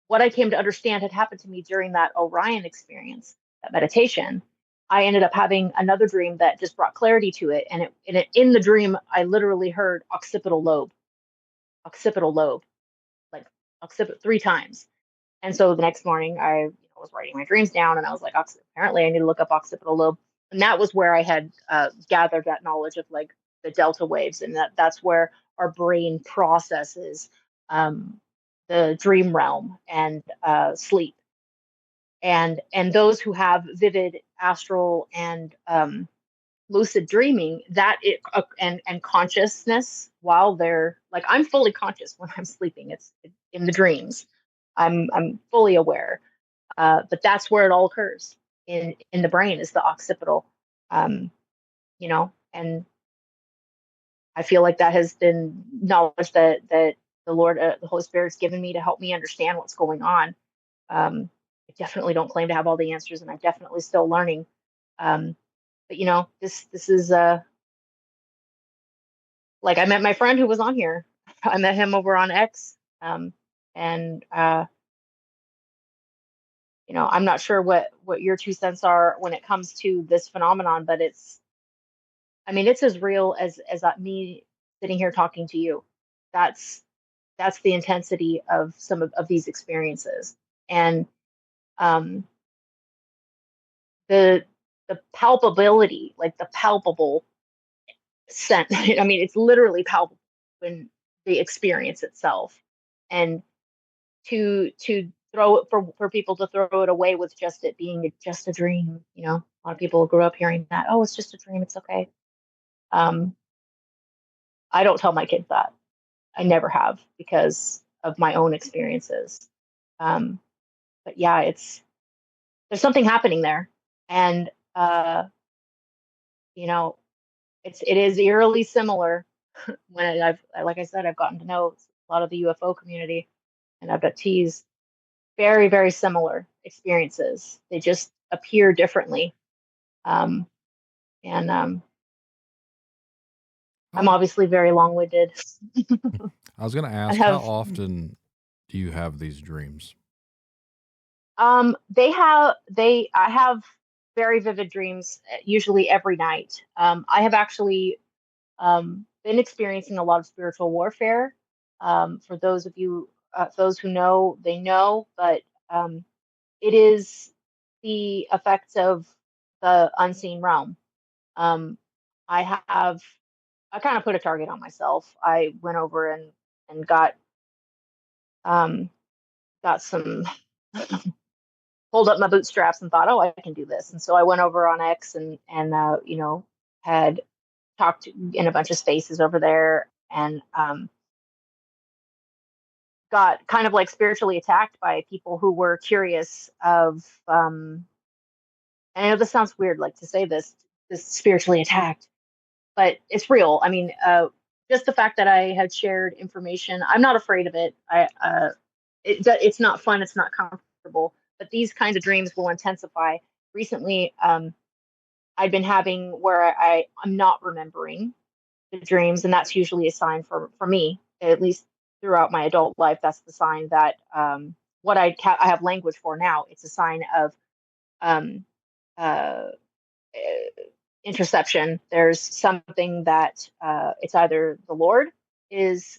what I came to understand had happened to me during that Orion experience, that meditation. I ended up having another dream that just brought clarity to it, and in the dream, I literally heard occipital lobe, like occipit 3 times. And so the next morning, I was writing my dreams down, and I was like, apparently, I need to look up occipital lobe, and that was where I had gathered that knowledge of like the delta waves, and that's where our brain processes the dream realm and sleep, and those who have vivid astral and lucid dreaming, and consciousness while they're like, I'm fully conscious when I'm sleeping. It's in the dreams. I'm fully aware, but that's where it all occurs in the brain, is the occipital, um, and I feel like that has been knowledge that the Lord, the Holy Spirit's given me to help me understand what's going on. I definitely don't claim to have all the answers, and I'm definitely still learning. But this is like, I met my friend who was on here. I met him over on X, and I'm not sure what your 2 cents are when it comes to this phenomenon, but it's as real as me sitting here talking to you. That's that's the intensity of some of these experiences, and um, the the palpability, like the palpable sense. I mean, it's literally palpable when the experience itself, and to throw it, for people to throw it away with just it being just a dream. A lot of people grew up hearing that. Oh, it's just a dream. It's okay. Um, I don't tell my kids that. I never have, because of my own experiences. Um, but yeah, there's something happening there, and you know, it is eerily similar. When like I said, I've gotten to know a lot of the UFO community and abductees. Very, very similar experiences. They just appear differently. Um, and I'm Oh, obviously very long-winded. I was going to I ask, how have often do you have these dreams? I have very vivid dreams, usually every night. I have actually been experiencing a lot of spiritual warfare. For those of you, those who know, they know, but it is the effects of the unseen realm. Um, I have, I kind of put a target on myself. I went over and um, got some, pulled up my bootstraps and thought, oh, I can do this. And so I went over on X and had talked in a bunch of spaces over there, and got kind of like spiritually attacked by people who were curious of, and I know this sounds weird, like to say this spiritually attacked, but it's real. I mean, just the fact that I had shared information, I'm not afraid of it. It's not fun, it's not comfortable, but these kinds of dreams will intensify. Recently, I've been having where I'm not remembering the dreams, and that's usually a sign for me, at least throughout my adult life. That's the sign that what I have language for now. It's a sign of um, uh, interception. There's something that it's either the Lord is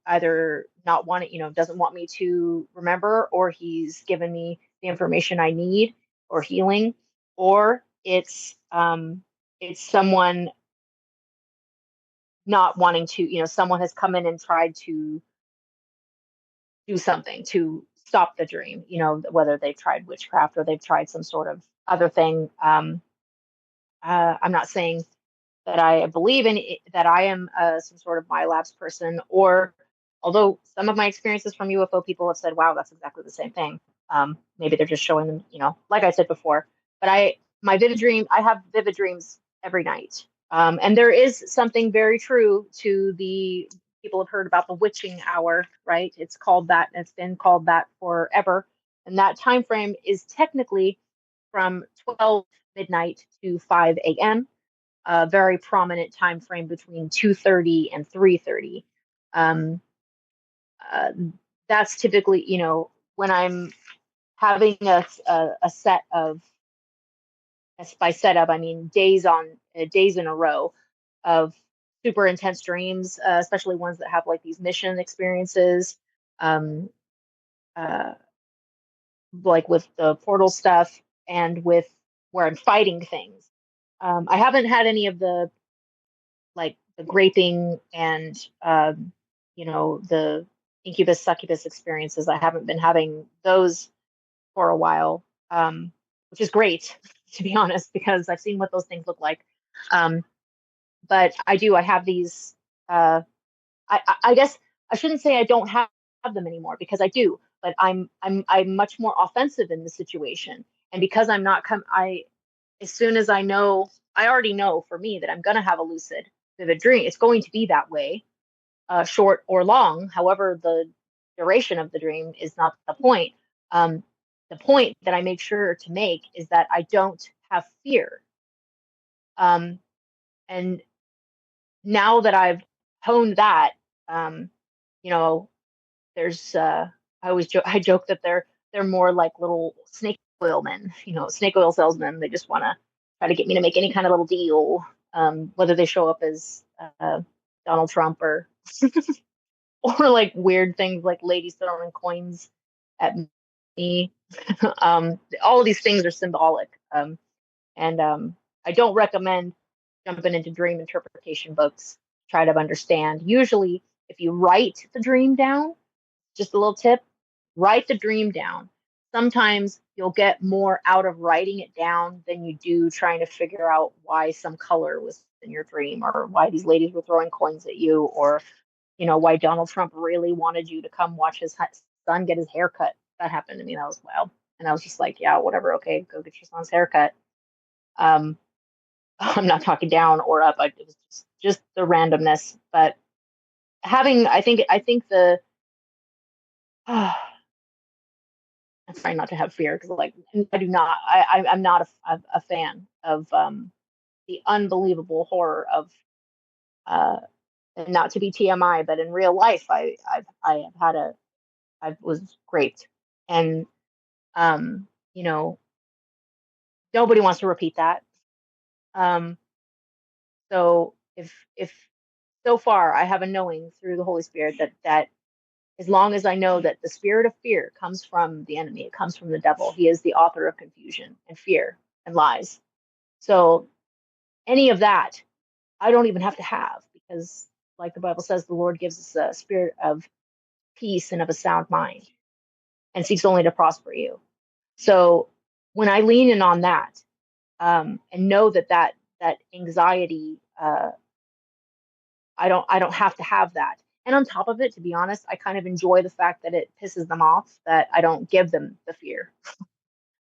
either not wanting, doesn't want me to remember, or He's given me the information I need, or healing, or it's someone not wanting to, someone has come in and tried to do something to stop the dream, whether they've tried witchcraft or they've tried some sort of other thing. I'm not saying that I believe in that I am some sort of MyLabs person, or although some of my experiences from UFO people have said, wow, that's exactly the same thing. Maybe they're just showing them, like I said before. But I have vivid dreams every night. And there is something very true to the people have heard about the witching hour, right? It's called that. It's been called that forever. And that time frame is technically from 12 midnight to 5 a.m., a very prominent time frame between 2:30 and 3:30. Um, uh, that's typically, when I'm having a set of, by setup, I mean days in a row of super intense dreams, especially ones that have like these mission experiences, um, uh, like with the portal stuff and with where I'm fighting things. I haven't had any of the like the graping and the incubus succubus experiences. I haven't been having those for a while, which is great to be honest, because I've seen what those things look like. Um, but I have these. I guess I shouldn't say I don't have them anymore, because I do, but I'm much more offensive in the situation, and because I'm not as soon as I already know for me that I'm going to have a lucid vivid dream. It's going to be that way, short or long. However, the duration of the dream is not the point. The point that I make sure to make is that I don't have fear. And now that I've honed that, um, you know, there's I joke that they're more like little snake oil men, snake oil salesmen. They just want to try to get me to make any kind of little deal, whether they show up as Donald Trump or or like weird things like ladies throwing coins at me. All of these things are symbolic, and I don't recommend jumping into dream interpretation books to try to understand. Usually, if you write the dream down, just a little tip, write the dream down. Sometimes you'll get more out of writing it down than you do trying to figure out why some color was in your dream, or why these ladies were throwing coins at you, or why Donald Trump really wanted you to come watch his son get his hair cut. That happened to me. That was wild. And I was just like, yeah, whatever. Okay, go get your son's haircut. I'm not talking down or up. It was just the randomness. But I think the I'm trying not to have fear, because like I do not. I'm not a fan of the unbelievable horror of and not to be TMI, but in real life, I was raped, and um, you know, nobody wants to repeat that. Um, so if so far I have a knowing through the Holy Spirit that as long as I know that the spirit of fear comes from the enemy, it comes from the devil. He is the author of confusion and fear and lies. So any of that, I don't even have to have, because, like the Bible says, the Lord gives us a spirit of peace and of a sound mind, and seeks only to prosper you. So when I lean in on that, and know that anxiety, I don't have to have that. And on top of it, to be honest, I kind of enjoy the fact that it pisses them off that I don't give them the fear.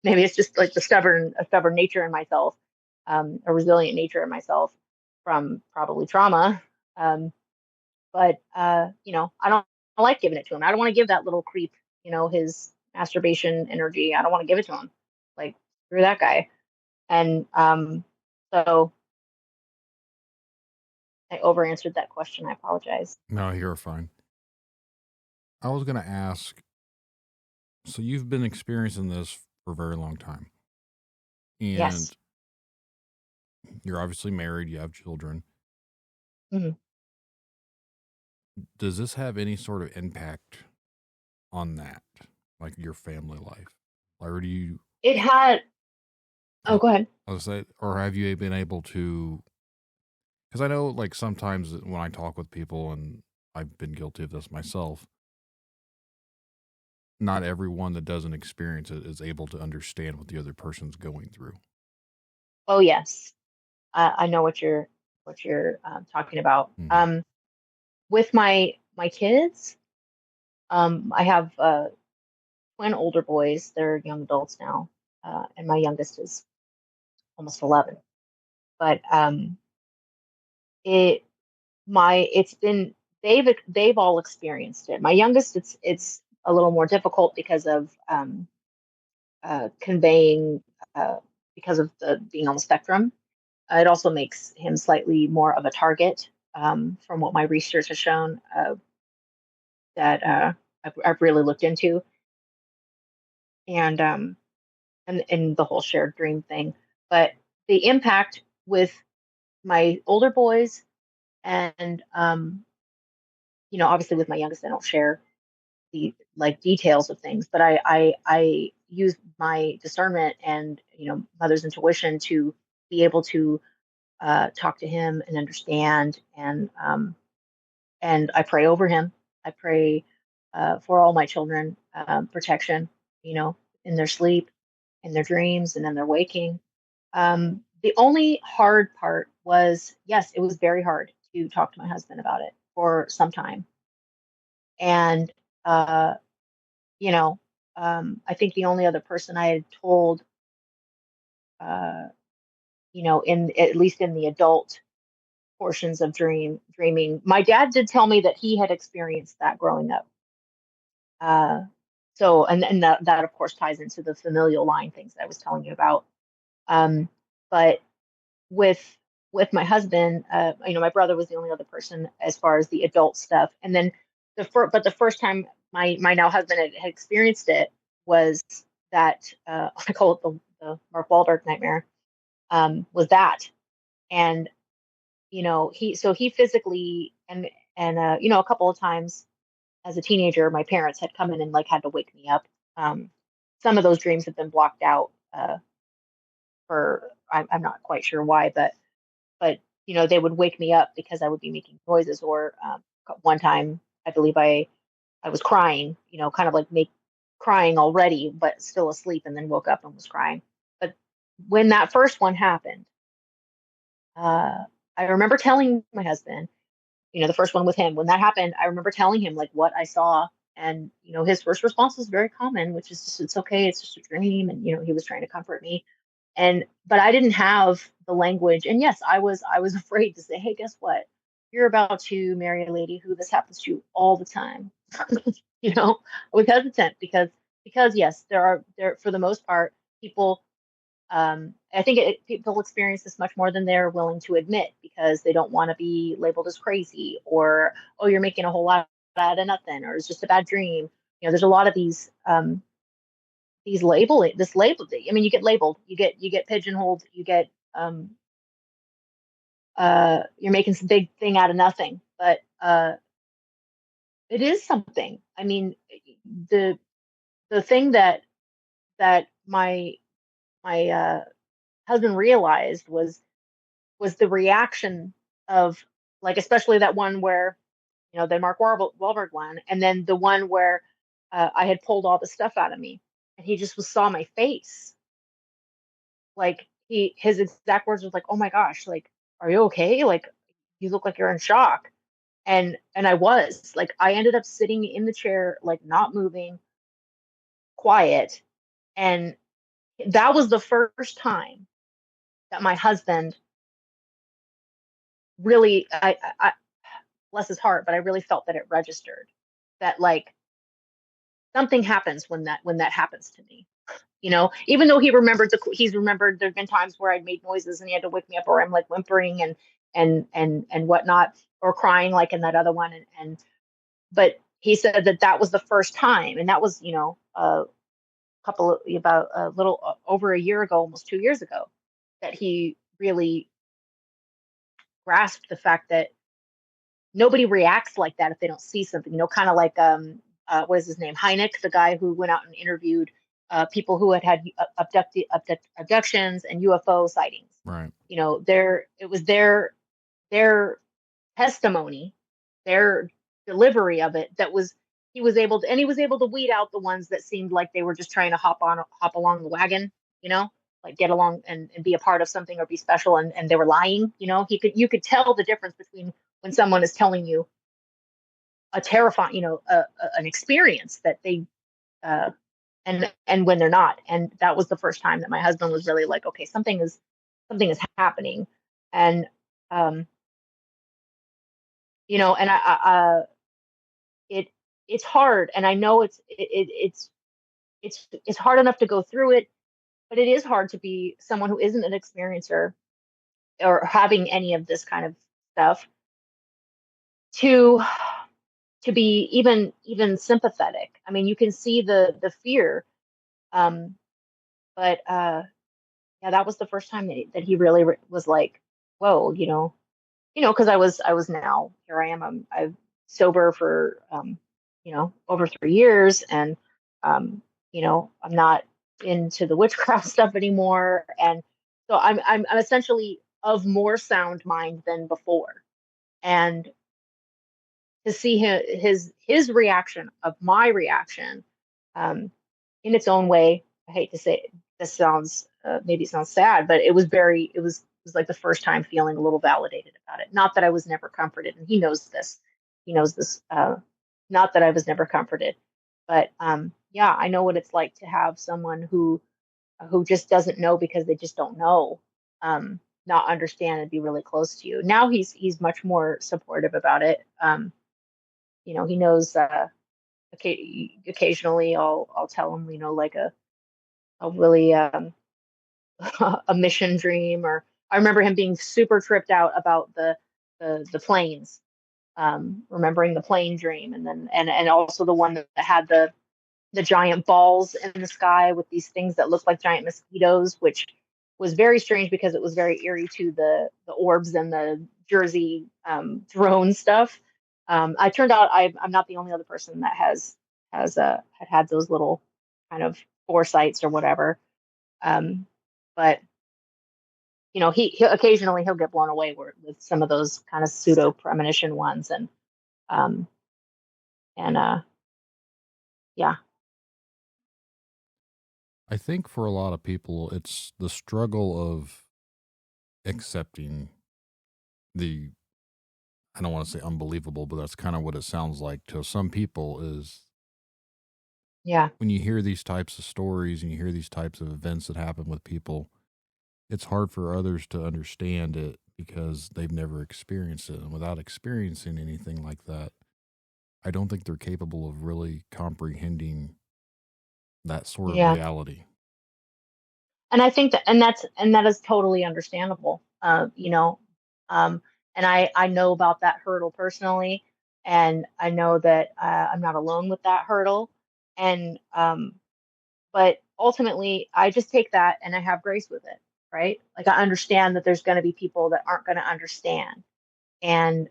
Maybe it's just like a stubborn nature in myself, a resilient nature in myself from probably trauma. But I don't like giving it to him. I don't want to give that little creep, his masturbation energy. I don't want to give it to him. Like, screw that guy. And so I over answered that question. I apologize. No, you're fine. I was going to ask, so you've been experiencing this for a very long time. And Yes. you're obviously married, you have children. Mm-hmm. Does this have any sort of impact on that, like your family life? Or do you? It had. Oh, go ahead. I was say, or have you been able to? Because I know, like, sometimes when I talk with people, and I've been guilty of this myself, not everyone that doesn't experience it is able to understand what the other person's going through. Oh, yes. I know what you're talking about. Mhm. With my kids, I have twin older boys. They're young adults now, and my youngest is almost 11. But it my it's been they've all experienced it. My youngest, it's a little more difficult because of conveying because of the being on the spectrum. It also makes him slightly more of a target, from what my research has shown, that I've really looked into, and and the whole shared dream thing. But the impact with my older boys, and obviously with my youngest, I don't share the like details of things, but I use my discernment and mother's intuition to be able to talk to him and understand, and I pray over him. I pray for all my children, protection, in their sleep, in their dreams, and in their waking. The only hard part was, yes, it was very hard to talk to my husband about it for some time. And, uh, you know, I think the only other person I had told, uh, in at least in the adult portions of dreaming, my dad did tell me that he had experienced that growing up. Uh, and that of course ties into the familial line things that I was telling you about. But with my husband, my brother was the only other person as far as the adult stuff. And then the first time my now husband had experienced it was that I call it the Mark Wahlberg nightmare. Was that, and he physically, and a couple of times as a teenager, my parents had come in and like had to wake me up. Some of those dreams have been blocked out, for I'm not quite sure why, but they would wake me up because I would be making noises, or one time I believe I was crying, kind of like make crying already but still asleep, and then woke up and was crying. But when that first one happened, uh, I remember telling my husband, the first one with him, when that happened, I remember telling him like what I saw. And his first response was very common, which is just, it's okay, it's just a dream. And he was trying to comfort me. But I didn't have the language. And yes, I was afraid to say, hey, guess what, you're about to marry a lady who this happens to all the time. I was hesitant because yes, there for the most part, people, I think people experience this much more than they're willing to admit, because they don't want to be labeled as crazy, or, oh, you're making a whole lot out of nothing, or it's just a bad dream. There's a lot of these labeling, this label. I mean, you get labeled, you get pigeonholed, you get, you're making some big thing out of nothing. But it is something. I mean, the thing that my husband realized was the reaction of, like, especially that one where, the Mark Wahlberg one, and then the one where I had pulled all the stuff out of me, and he just saw my face. Like, his exact words was like, "Oh my gosh, like, are you okay? Like, you look like you're in shock." And I was like, I ended up sitting in the chair, like not moving, quiet, and that was the first time that my husband really, I bless his heart, but I really felt that it registered, that like something happens when that happens to me. Even though he's remembered there've been times where I'd made noises and he had to wake me up, or I'm like whimpering and whatnot, or crying like in that other one, and but he said that was the first time, and that was about a little over a year ago, almost 2 years ago, that he really grasped the fact that nobody reacts like that if they don't see something. Kind of like, what is his name, Hynek, the guy who went out and interviewed people who had abductions and UFO sightings. Right. It was their testimony, their delivery of it, that was, he was able to weed out the ones that seemed like they were just trying to hop along the wagon, like get along and be a part of something or be special, and they were lying. You could tell the difference between when someone is telling you a terrifying, an experience that they uh, and when they're not. And that was the first time that my husband was really like, okay, something is happening. And and it it's hard, and I know it's hard enough to go through it, but it is hard to be someone who isn't an experiencer or having any of this kind of stuff to be even sympathetic. I mean, you can see the fear, um, but yeah, that was the first time that he really was like, whoa, because I was now here I am, I'm sober for over 3 years, and I'm not into the witchcraft stuff anymore, and so I'm essentially of more sound mind than before, and to see his reaction of my reaction, um, in its own way. I hate to say it, this sounds maybe it sounds sad, but it was like the first time feeling a little validated about it. Not that I was never comforted, and he knows this. He knows this. Not that I was never comforted, but yeah, I know what it's like to have someone who just doesn't know because they just don't know, not understand and be really close to you. Now he's much more supportive about it. He knows. Occasionally, I'll tell him, like a really a mission dream, or I remember him being super tripped out about the planes, remembering the plane dream, and then and also the one that had the giant balls in the sky with these things that looked like giant mosquitoes, which was very strange because it was very eerie to the orbs and the Jersey drone stuff. I turned out I'm not the only other person that had those little kind of foresights or whatever. But he occasionally he'll get blown away with some of those kind of pseudo premonition ones, um, and yeah. I think for a lot of people, it's the struggle of accepting the, I don't want to say unbelievable, but that's kind of what it sounds like to some people is Yeah. when you hear these types of stories and you hear these types of events that happen with people, it's hard for others to understand it because they've never experienced it. And without experiencing anything like that, I don't think they're capable of really comprehending that sort of Yeah. reality. And I think that is totally understandable. Um, and I know about that hurdle personally, and I know that I'm not alone with that hurdle. And but ultimately, I just take that and I have grace with it, right? Like, I understand that there's going to be people that aren't going to understand, and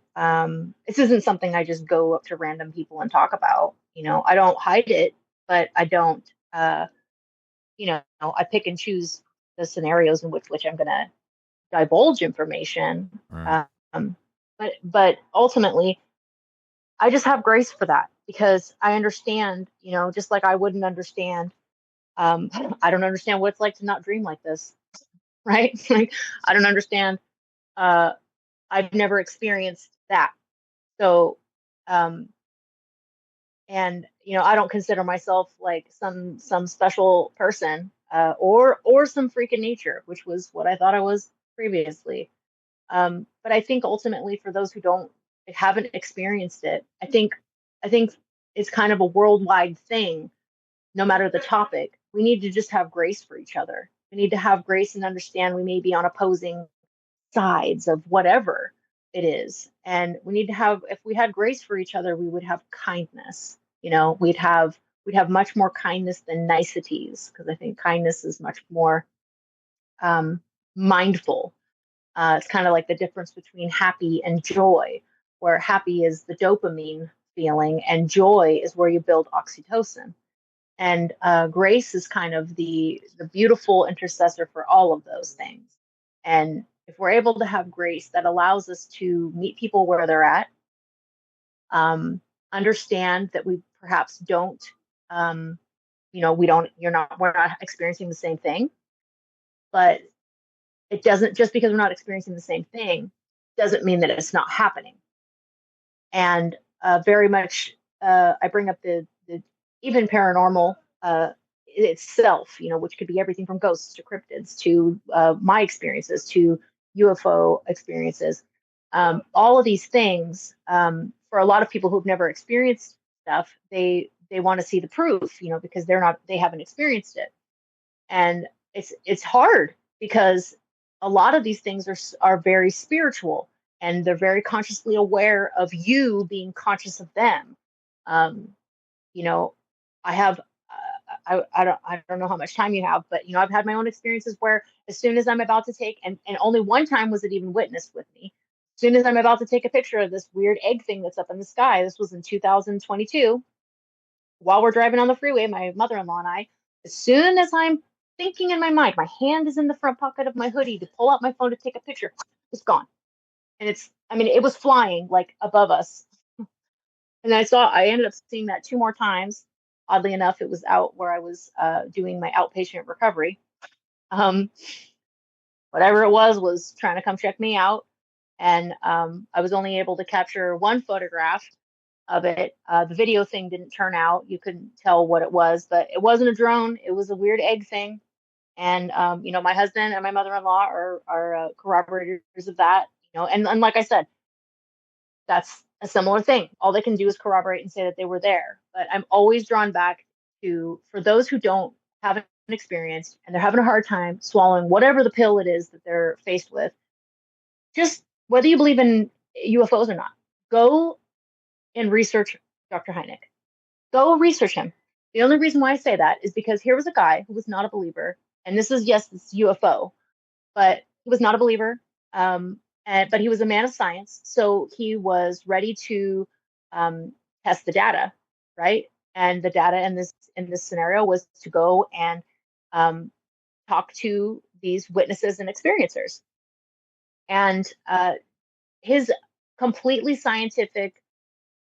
this isn't something I just go up to random people and talk about. I don't hide it, but I don't. I pick and choose the scenarios in which I'm going to divulge information. Right. But ultimately, I just have grace for that because I understand. Just like I wouldn't understand. I don't understand what it's like to not dream like this, right? Like, I don't understand. Uh, I've never experienced that, so um, and I don't consider myself like some special person, or some freak in nature, which was what I thought I was previously. But I think ultimately, for those who haven't experienced it, I think it's kind of a worldwide thing. No matter the topic, we need to just have grace for each other. We need to have grace and understand we may be on opposing sides of whatever it is. And we need to have, if we had grace for each other, we would have kindness. We'd have much more kindness than niceties, because I think kindness is much more um, mindful. It's kind of like the difference between happy and joy, where happy is the dopamine feeling and joy is where you build oxytocin. And grace is kind of the beautiful intercessor for all of those things. And if we're able to have grace, that allows us to meet people where they're at, understand that we perhaps don't, we're not experiencing the same thing, but it doesn't, just because we're not experiencing the same thing doesn't mean that it's not happening. And very much, I bring up the even paranormal itself, which could be everything from ghosts to cryptids to my experiences to UFO experiences. All of these things, for a lot of people who've never experienced stuff, they want to see the proof, because they haven't experienced it. And it's hard because a lot of these things are very spiritual, and they're very consciously aware of you being conscious of them. Um, I have I don't know how much time you have, but I've had my own experiences where as soon as I'm about to take, and only one time was it even witnessed with me. As soon as I'm about to take a picture of this weird egg thing that's up in the sky, this was in 2022, while we're driving on the freeway, my mother-in-law and I, as soon as I'm thinking in my mind, my hand is in the front pocket of my hoodie to pull out my phone to take a picture, it's gone. And it was flying like above us. And I ended up seeing that two more times. Oddly enough, it was out where I was doing my outpatient recovery. Um, Whatever it was trying to come check me out. And I was only able to capture one photograph of it. The video thing didn't turn out. You couldn't tell what it was, but it wasn't a drone. It was a weird egg thing. And my husband and my mother-in-law are corroborators of that. And like I said, that's a similar thing. All they can do is corroborate and say that they were there. But I'm always drawn back to, for those who haven't experienced and they're having a hard time swallowing whatever the pill it is that they're faced with, just whether you believe in UFOs or not, go and research Dr. Hynek. Go research him. The only reason why I say that is because here was a guy who was not a believer, and this UFO, but he was not a believer. But he was a man of science, so he was ready to test the data, right? And the data in this scenario was to go and talk to these witnesses and experiencers. And his completely scientific,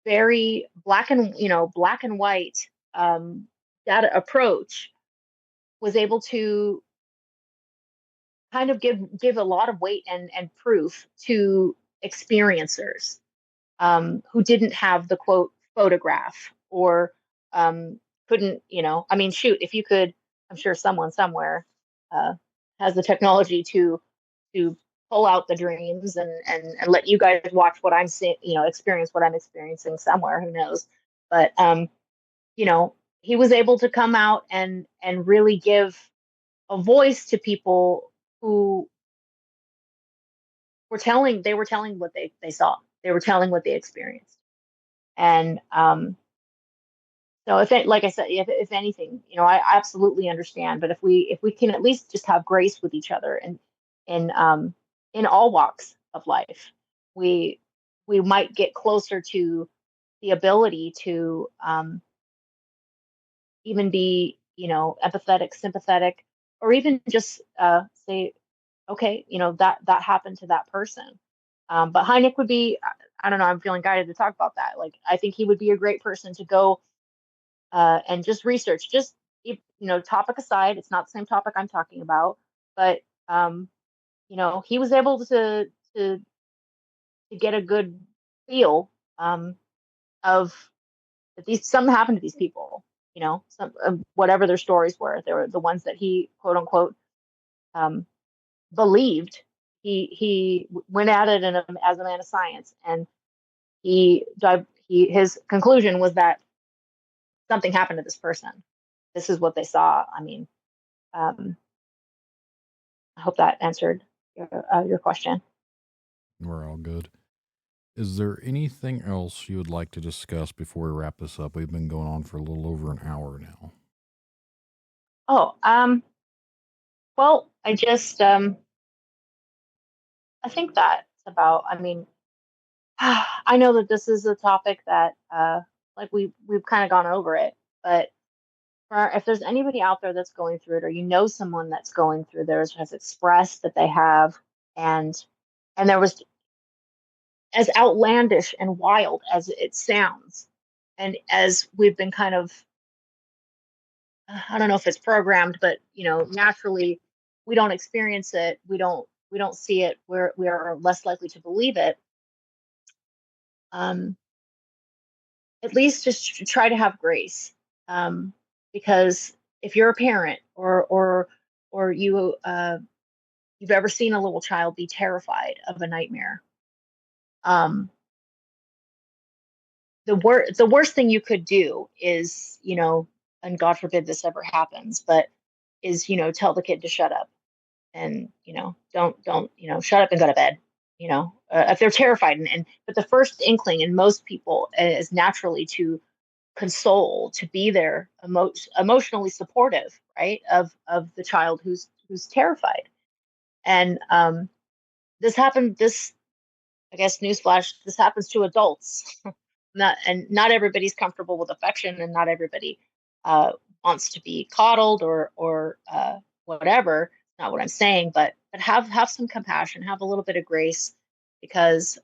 very black and white data approach was able to kind of give a lot of weight and proof to experiencers who didn't have the quote photograph or couldn't, shoot, if you could, I'm sure someone somewhere has the technology to pull out the dreams and let you guys watch what I'm seeing, experience what I'm experiencing somewhere, who knows. But he was able to come out and really give a voice to people who were telling what they saw. They were telling what they experienced. And so like I said, if anything, I absolutely understand. But if we can at least just have grace with each other and in all walks of life, we might get closer to the ability to even be, empathetic, sympathetic, or even just say, okay, that happened to that person. But Hynek would be, I don't know, I'm feeling guided to talk about that. Like, I think he would be a great person to go and just research, just, topic aside, it's not the same topic I'm talking about, but, he was able to get a good feel of that something happened to these people, some whatever their stories were. They were the ones that he quote unquote believed. He went at it as a man of science, and his conclusion was that something happened to this person. This is what they saw. I hope that answered your question. We're all good. Is there anything else you would like to discuss before we wrap this up? We've been going on for a little over an hour now. Oh, well, I just, I think that's about, I know that this is a topic that, like we've kind of gone over it, but if there's anybody out there that's going through it, or someone that's going through theirs, has expressed that they have, and there was, as outlandish and wild as it sounds, and as we've been kind of, I don't know if it's programmed, but naturally we don't experience it, we don't see it, we are less likely to believe it. Um, at least just try to have grace, because if you're a parent or you've ever seen a little child be terrified of a nightmare, um, the worst thing you could do is, and God forbid this ever happens, but is, tell the kid to shut up and, don't, shut up and go to bed, if they're terrified. But the first inkling in most people is naturally to console, to be there, emotionally supportive, right, of the child who's terrified. And this happened. This, I guess, newsflash, this happens to adults. Not everybody's comfortable with affection, and not everybody uh, wants to be coddled or whatever. Not what I'm saying, but have some compassion, have a little bit of grace, because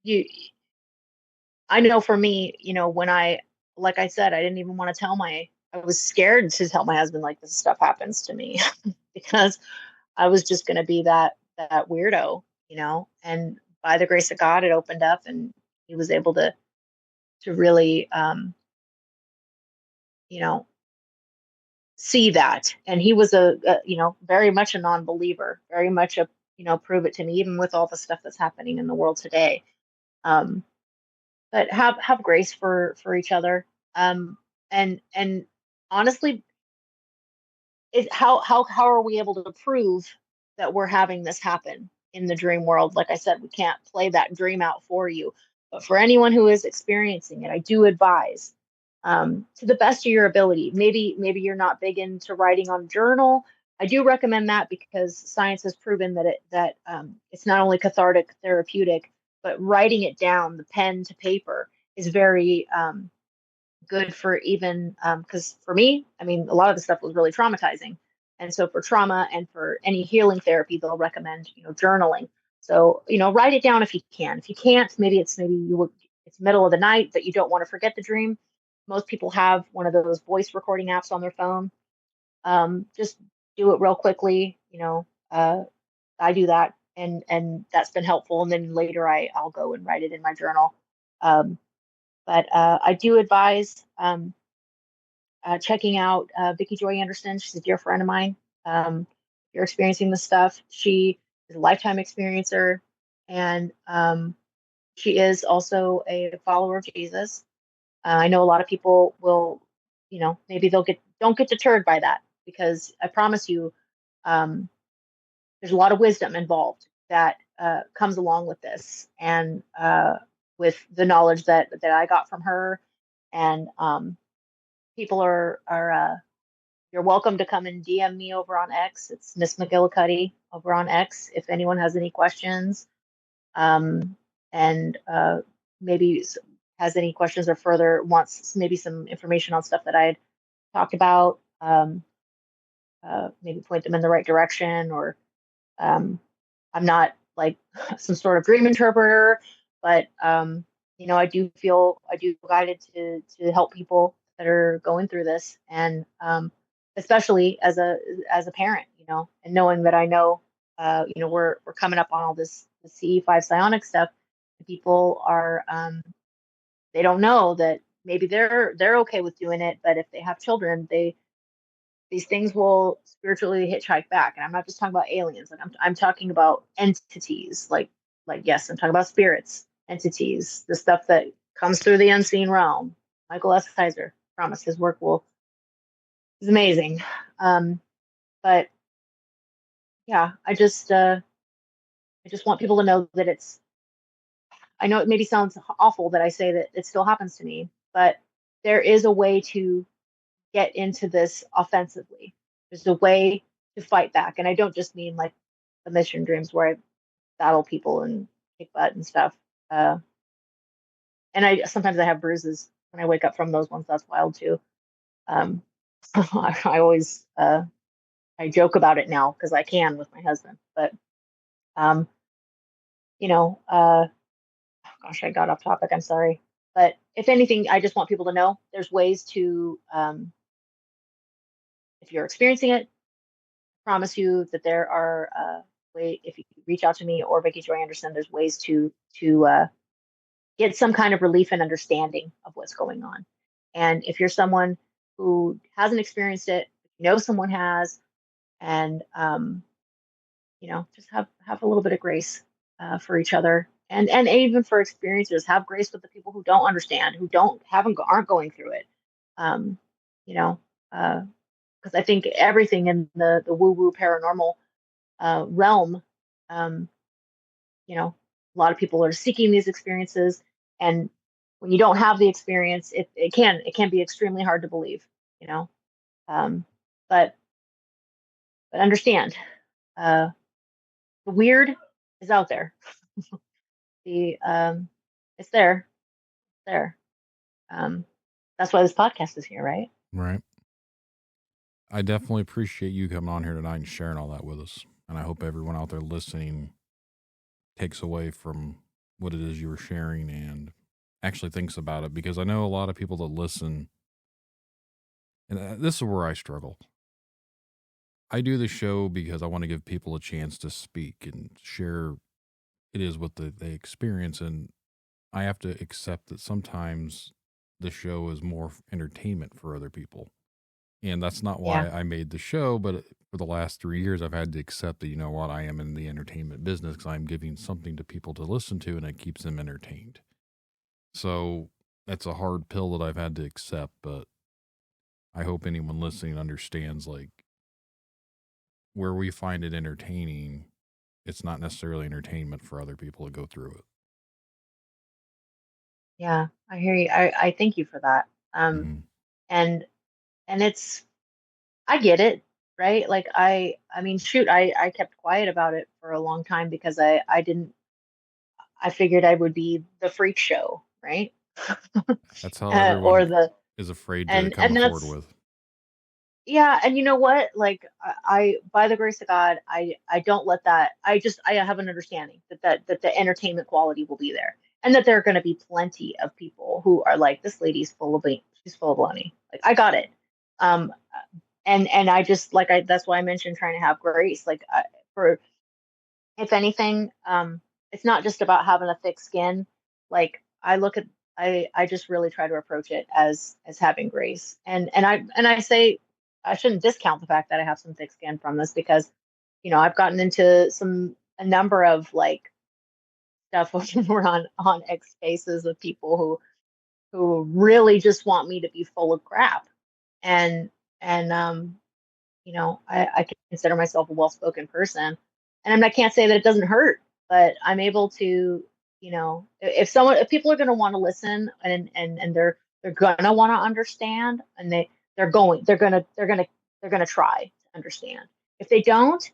you I know for me, when like I said, I didn't even want to I was scared to tell my husband, like, this stuff happens to me, because I was just going to be that weirdo, and by the grace of God, it opened up, and he was able to really, you know, see that. And he was very much a non-believer, very much a, prove it to me, even with all the stuff that's happening in the world today. Um, but have grace for each other. And honestly, how are we able to prove that we're having this happen in the dream world? Like I said, we can't play that dream out for you, but for anyone who is experiencing it, I do advise, to the best of your ability. Maybe you're not big into writing on journal. I do recommend that, because science has proven that it's not only cathartic, therapeutic, but writing it down, the pen to paper, is very good for, even because for me, I mean, a lot of the stuff was really traumatizing. And so for trauma and for any healing therapy, they'll recommend, journaling. So, write it down if you can. If you can't, it's middle of the night, but you don't want to forget the dream. Most people have one of those voice recording apps on their phone. Just do it real quickly. I do that, and that's been helpful. And then later I'll go and write it in my journal. But I do advise checking out Vicki Joy Anderson. She's a dear friend of mine. If you're experiencing this stuff, she is a lifetime experiencer, and she is also a follower of Jesus. I know a lot of people will, maybe don't get deterred by that, because I promise you, um, there's a lot of wisdom involved that comes along with this, and with the knowledge that I got from her. And people are you're welcome to come and DM me over on X. It's Miss McGillicutty over on X if anyone has any questions, and maybe has any questions or further wants maybe some information on stuff that I had talked about. Maybe point them in the right direction, or I'm not like some sort of dream interpreter, but I do feel guided to help people that are going through this, and especially as a parent, and knowing that I know, we're coming up on all this the CE5 psionic stuff. People are they don't know that maybe they're okay with doing it, but if they have children, these things will spiritually hitchhike back. And I'm not just talking about aliens. Like I'm talking about entities. Like yes, I'm talking about spirits, entities, the stuff that comes through the unseen realm. Michael S. Kaiser promised his work is amazing. But yeah, I just want people to know that I know it maybe sounds awful that I say that it still happens to me, but there is a way to get into this offensively. There's a way to fight back. And I don't just mean like the mission dreams where I battle people and kick butt and stuff. And sometimes I have bruises when I wake up from those ones. That's wild too. Um, I always I joke about it now because I can with my husband. But um, gosh, I got off topic. I'm sorry. But if anything, I just want people to know there's ways to, if you're experiencing it, promise you that there are way if you reach out to me or Vicky Joy Anderson, there's ways to get some kind of relief and understanding of what's going on. And if you're someone who hasn't experienced it, you know someone has, and just have a little bit of grace for each other, and even for experiencers, have grace with the people who don't understand, who aren't going through it. Um, you know, because I think everything in the woo woo paranormal realm, um, a lot of people are seeking these experiences, and when you don't have the experience, it can be extremely hard to believe. You know, um, but understand, uh, the weird is out there. The It's there, there. Um, that's why this podcast is here, right? Right. I definitely appreciate you coming on here tonight and sharing all that with us. And I hope everyone out there listening takes away from what it is you were sharing and actually thinks about it, because I know a lot of people that listen, and this is where I struggle. I do the show because I want to give people a chance to speak and share it is what they experience. And I have to accept that sometimes the show is more entertainment for other people. And that's not why Yeah. I made the show, but for the last 3 years, I've had to accept that, you know what, I am in the entertainment business because I'm giving something to people to listen to and it keeps them entertained. So that's a hard pill that I've had to accept, but I hope anyone listening understands, like, where we find it entertaining, it's not necessarily entertainment for other people to go through it. Yeah, I hear you. I thank you for that. Mhm. And it's I get it, right? Like I mean, shoot, I kept quiet about it for a long time because I didn't I figured I would be the freak show, right? That's how everyone Or the is afraid to come and forward that's with. yeah, and you know what? Like by the grace of God, I don't let that. I have an understanding that the entertainment quality will be there, and that there are going to be plenty of people who are like, this lady's full of she's full of baloney. Like I got it. Um, and I just like I that's why I mentioned trying to have grace. Like for if anything, it's not just about having a thick skin. Like I look at I just really try to approach it as having grace. And I say I shouldn't discount the fact that I have some thick skin from this because, I've gotten into a number of like stuff over on X spaces with people who really just want me to be full of crap. And I consider myself a well-spoken person, and I can't say that it doesn't hurt, but I'm able to, if people are going to want to listen and they're going to want to understand, and they're going to try to understand. If they don't,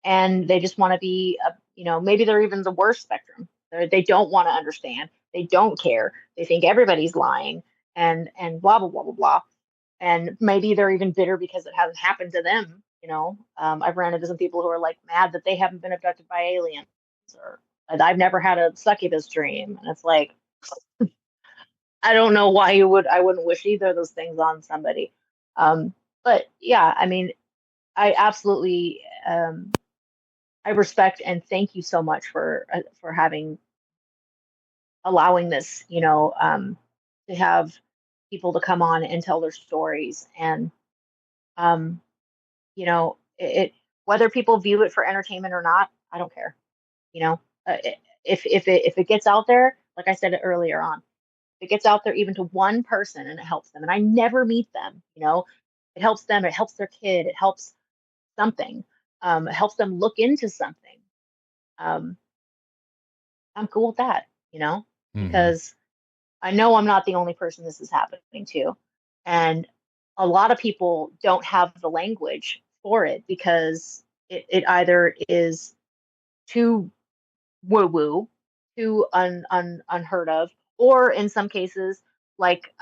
and they just want to be, maybe they're even the worst spectrum. They don't want to understand. They don't care. They think everybody's lying, and blah blah blah blah blah, and maybe they're even bitter because it hasn't happened to them. I've ran into some people who are like mad that they haven't been abducted by aliens, or I've never had a succubus dream, and it's like, I don't know why I wouldn't wish either of those things on somebody. But yeah, I mean, I absolutely, I respect and thank you so much for allowing this, to have people to come on and tell their stories. And um, whether people view it for entertainment or not, I don't care. You know, if it gets out there, like I said earlier on, if it gets out there even to one person and it helps them, and I never meet them, it helps them, it helps their kid, it helps something, it helps them look into something. Um, I'm cool with that, Mhm. because I know I'm not the only person this is happening to. And a lot of people don't have the language for it because it either is too woo woo, too unheard of, or in some cases, like,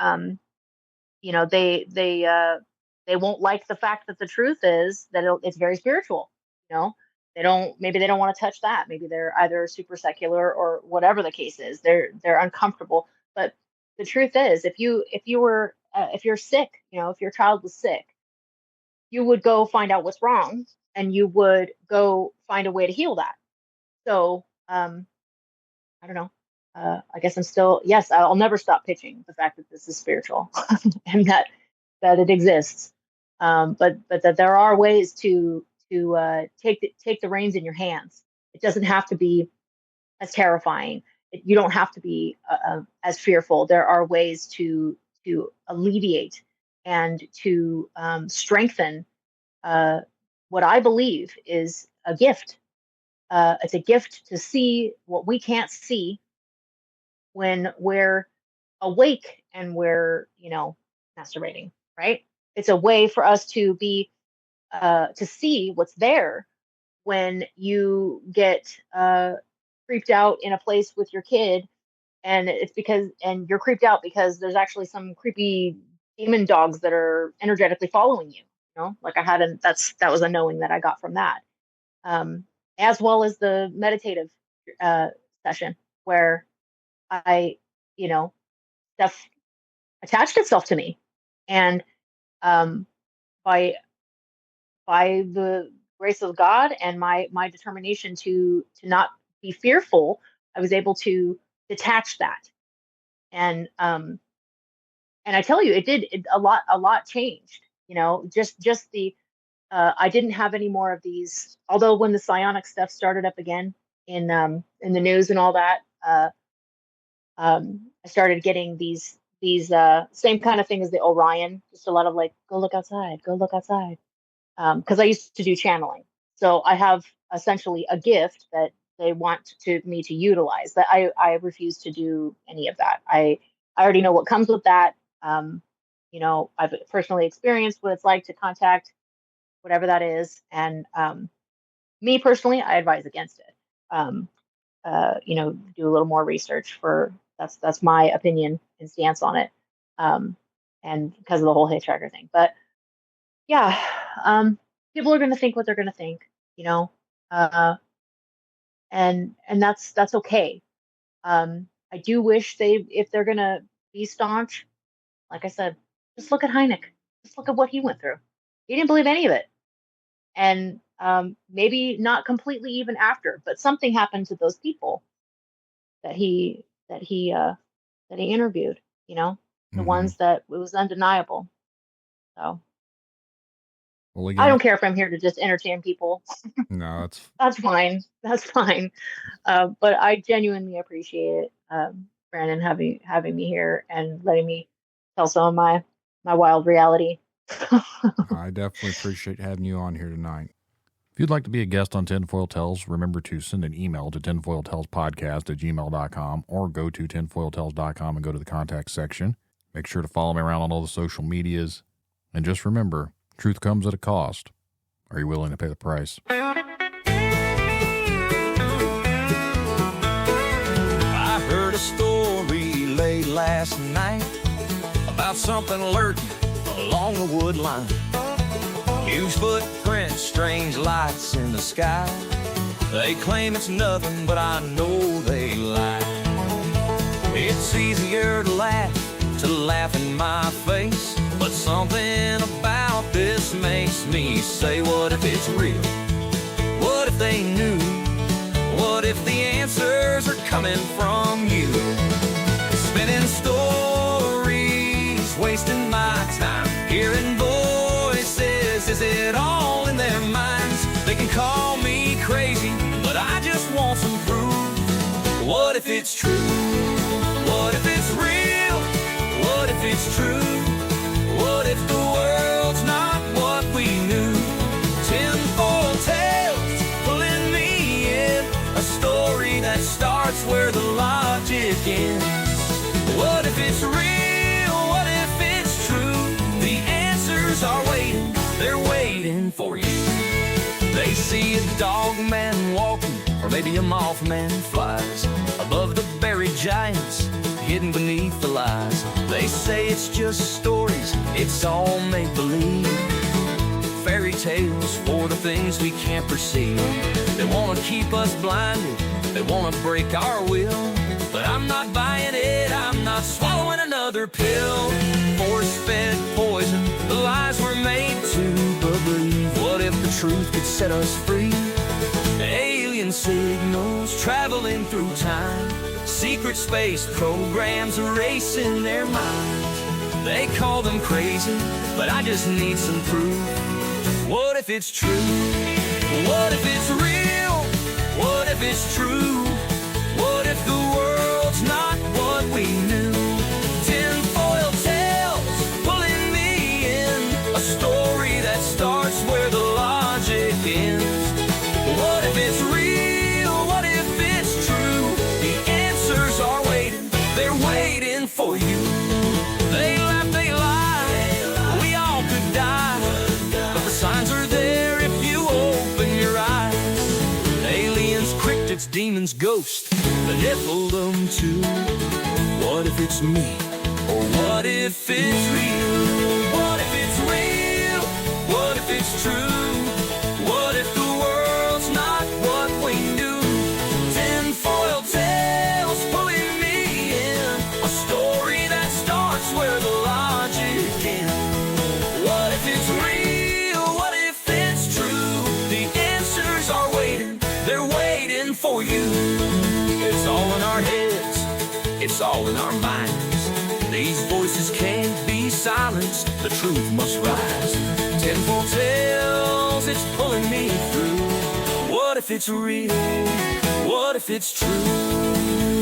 they won't like the fact that the truth is that it's very spiritual. You know, they don't want to touch that. Maybe they're either super secular or whatever the case is. They're uncomfortable. But the truth is, if you're sick, if your child was sick, you would go find out what's wrong, and you would go find a way to heal that. So I don't know. I guess I'm still, yes, I'll never stop pitching the fact that this is spiritual and that it exists. But that there are ways to take the reins in your hands. It doesn't have to be as terrifying. You don't have to be as fearful. There are ways to alleviate and to strengthen what I believe is a gift. It's a gift to see what we can't see when we're awake and we're, masturbating, right? It's a way for us to be to see what's there when you get creeped out in a place with your kid, and you're creeped out because there's actually some creepy demon dogs that are energetically following you. Like that was a knowing that I got from that. As well as the meditative session where I, stuff attached itself to me, and by the grace of God and my determination to not be fearful, I was able to detach that, and I tell you, a lot changed. Just the I didn't have any more of these. Although when the psionic stuff started up again in the news and all that, I started getting these same kind of thing as the Orion, just a lot of like, go look outside, because I used to do channeling, so I have essentially a gift that they want me to utilize. That I refuse to do any of that. I already know what comes with that. I've personally experienced what it's like to contact whatever that is, and me personally, I advise against it. Do a little more research for that's my opinion and stance on it, and because of the whole hitchhiker thing. But yeah, people are going to think what they're going to think, and that's okay. I do wish if they're going to be staunch, like I said, just look at Hynek. Just look at what he went through. He didn't believe any of it, and maybe not completely even after, but something happened to those people that he interviewed. The ones that it was undeniable. So. Well, again, I don't care if I'm here to just entertain people. No, that's fine. That's fine. But I genuinely appreciate it, Brandon, having me here and letting me tell some of my wild reality. I definitely appreciate having you on here tonight. If you'd like to be a guest on Tinfoil Tales, remember to send an email to tinfoiltalespodcast@gmail.com or go to tinfoiltales.com and go to the contact section. Make sure to follow me around on all the social medias. And just remember, truth comes at a cost. Are you willing to pay the price? I heard a story late last night about something lurking along the wood line. Huge footprints, strange lights in the sky. They claim it's nothing, but I know they lie. It's easier to laugh in my face, but something about this makes me say, what if it's real? What if they knew? What if the answers are coming from you? Spinning stories, wasting my time, hearing voices, is it all in their minds? They can call me crazy, but I just want some proof. What if it's true? What if it's real? What if it's true? What if the world's not what we knew? Tinfoil tales pulling me in, a story that starts where the logic ends. What if it's real? What if it's true? The answers are waiting, they're waiting for you. They see a dog man walking, or maybe a mothman flies above the buried giants, hidden beneath the lies. They say it's just stories, it's all make-believe. Fairy tales for the things we can't perceive. They want to keep us blinded, they want to break our will. But I'm not buying it, I'm not swallowing another pill. Force-fed poison, the lies we're made to believe. What if the truth could set us free. Alien signals traveling through time, secret space programs erasing their minds. They call them crazy, but I just need some proof. What if it's true? What if it's real? What if it's true? What if the world's not what we knew? Tinfoil Tales pulling me in, a story that starts where the logic ends. What if it's real? What if it's true? The answers are waiting, they're waiting for you. They laugh, they lie, we all could die, but the signs are there if you open your eyes. Aliens, cryptids, demons, ghosts, the Nephilim too. What if it's me? Or what if it's real? What if it's real? What if it's true? What if the world's not what we knew? Tinfoil Tales pulling me in, a story that starts where the logic ends. What if it's real? What if it's true? The answers are waiting, they're waiting for you. It's all in our heads, it's all in our minds. These voices can't be silenced, the truth must rise. Tinfoil Tales, it's pulling me through. What if it's real? What if it's true?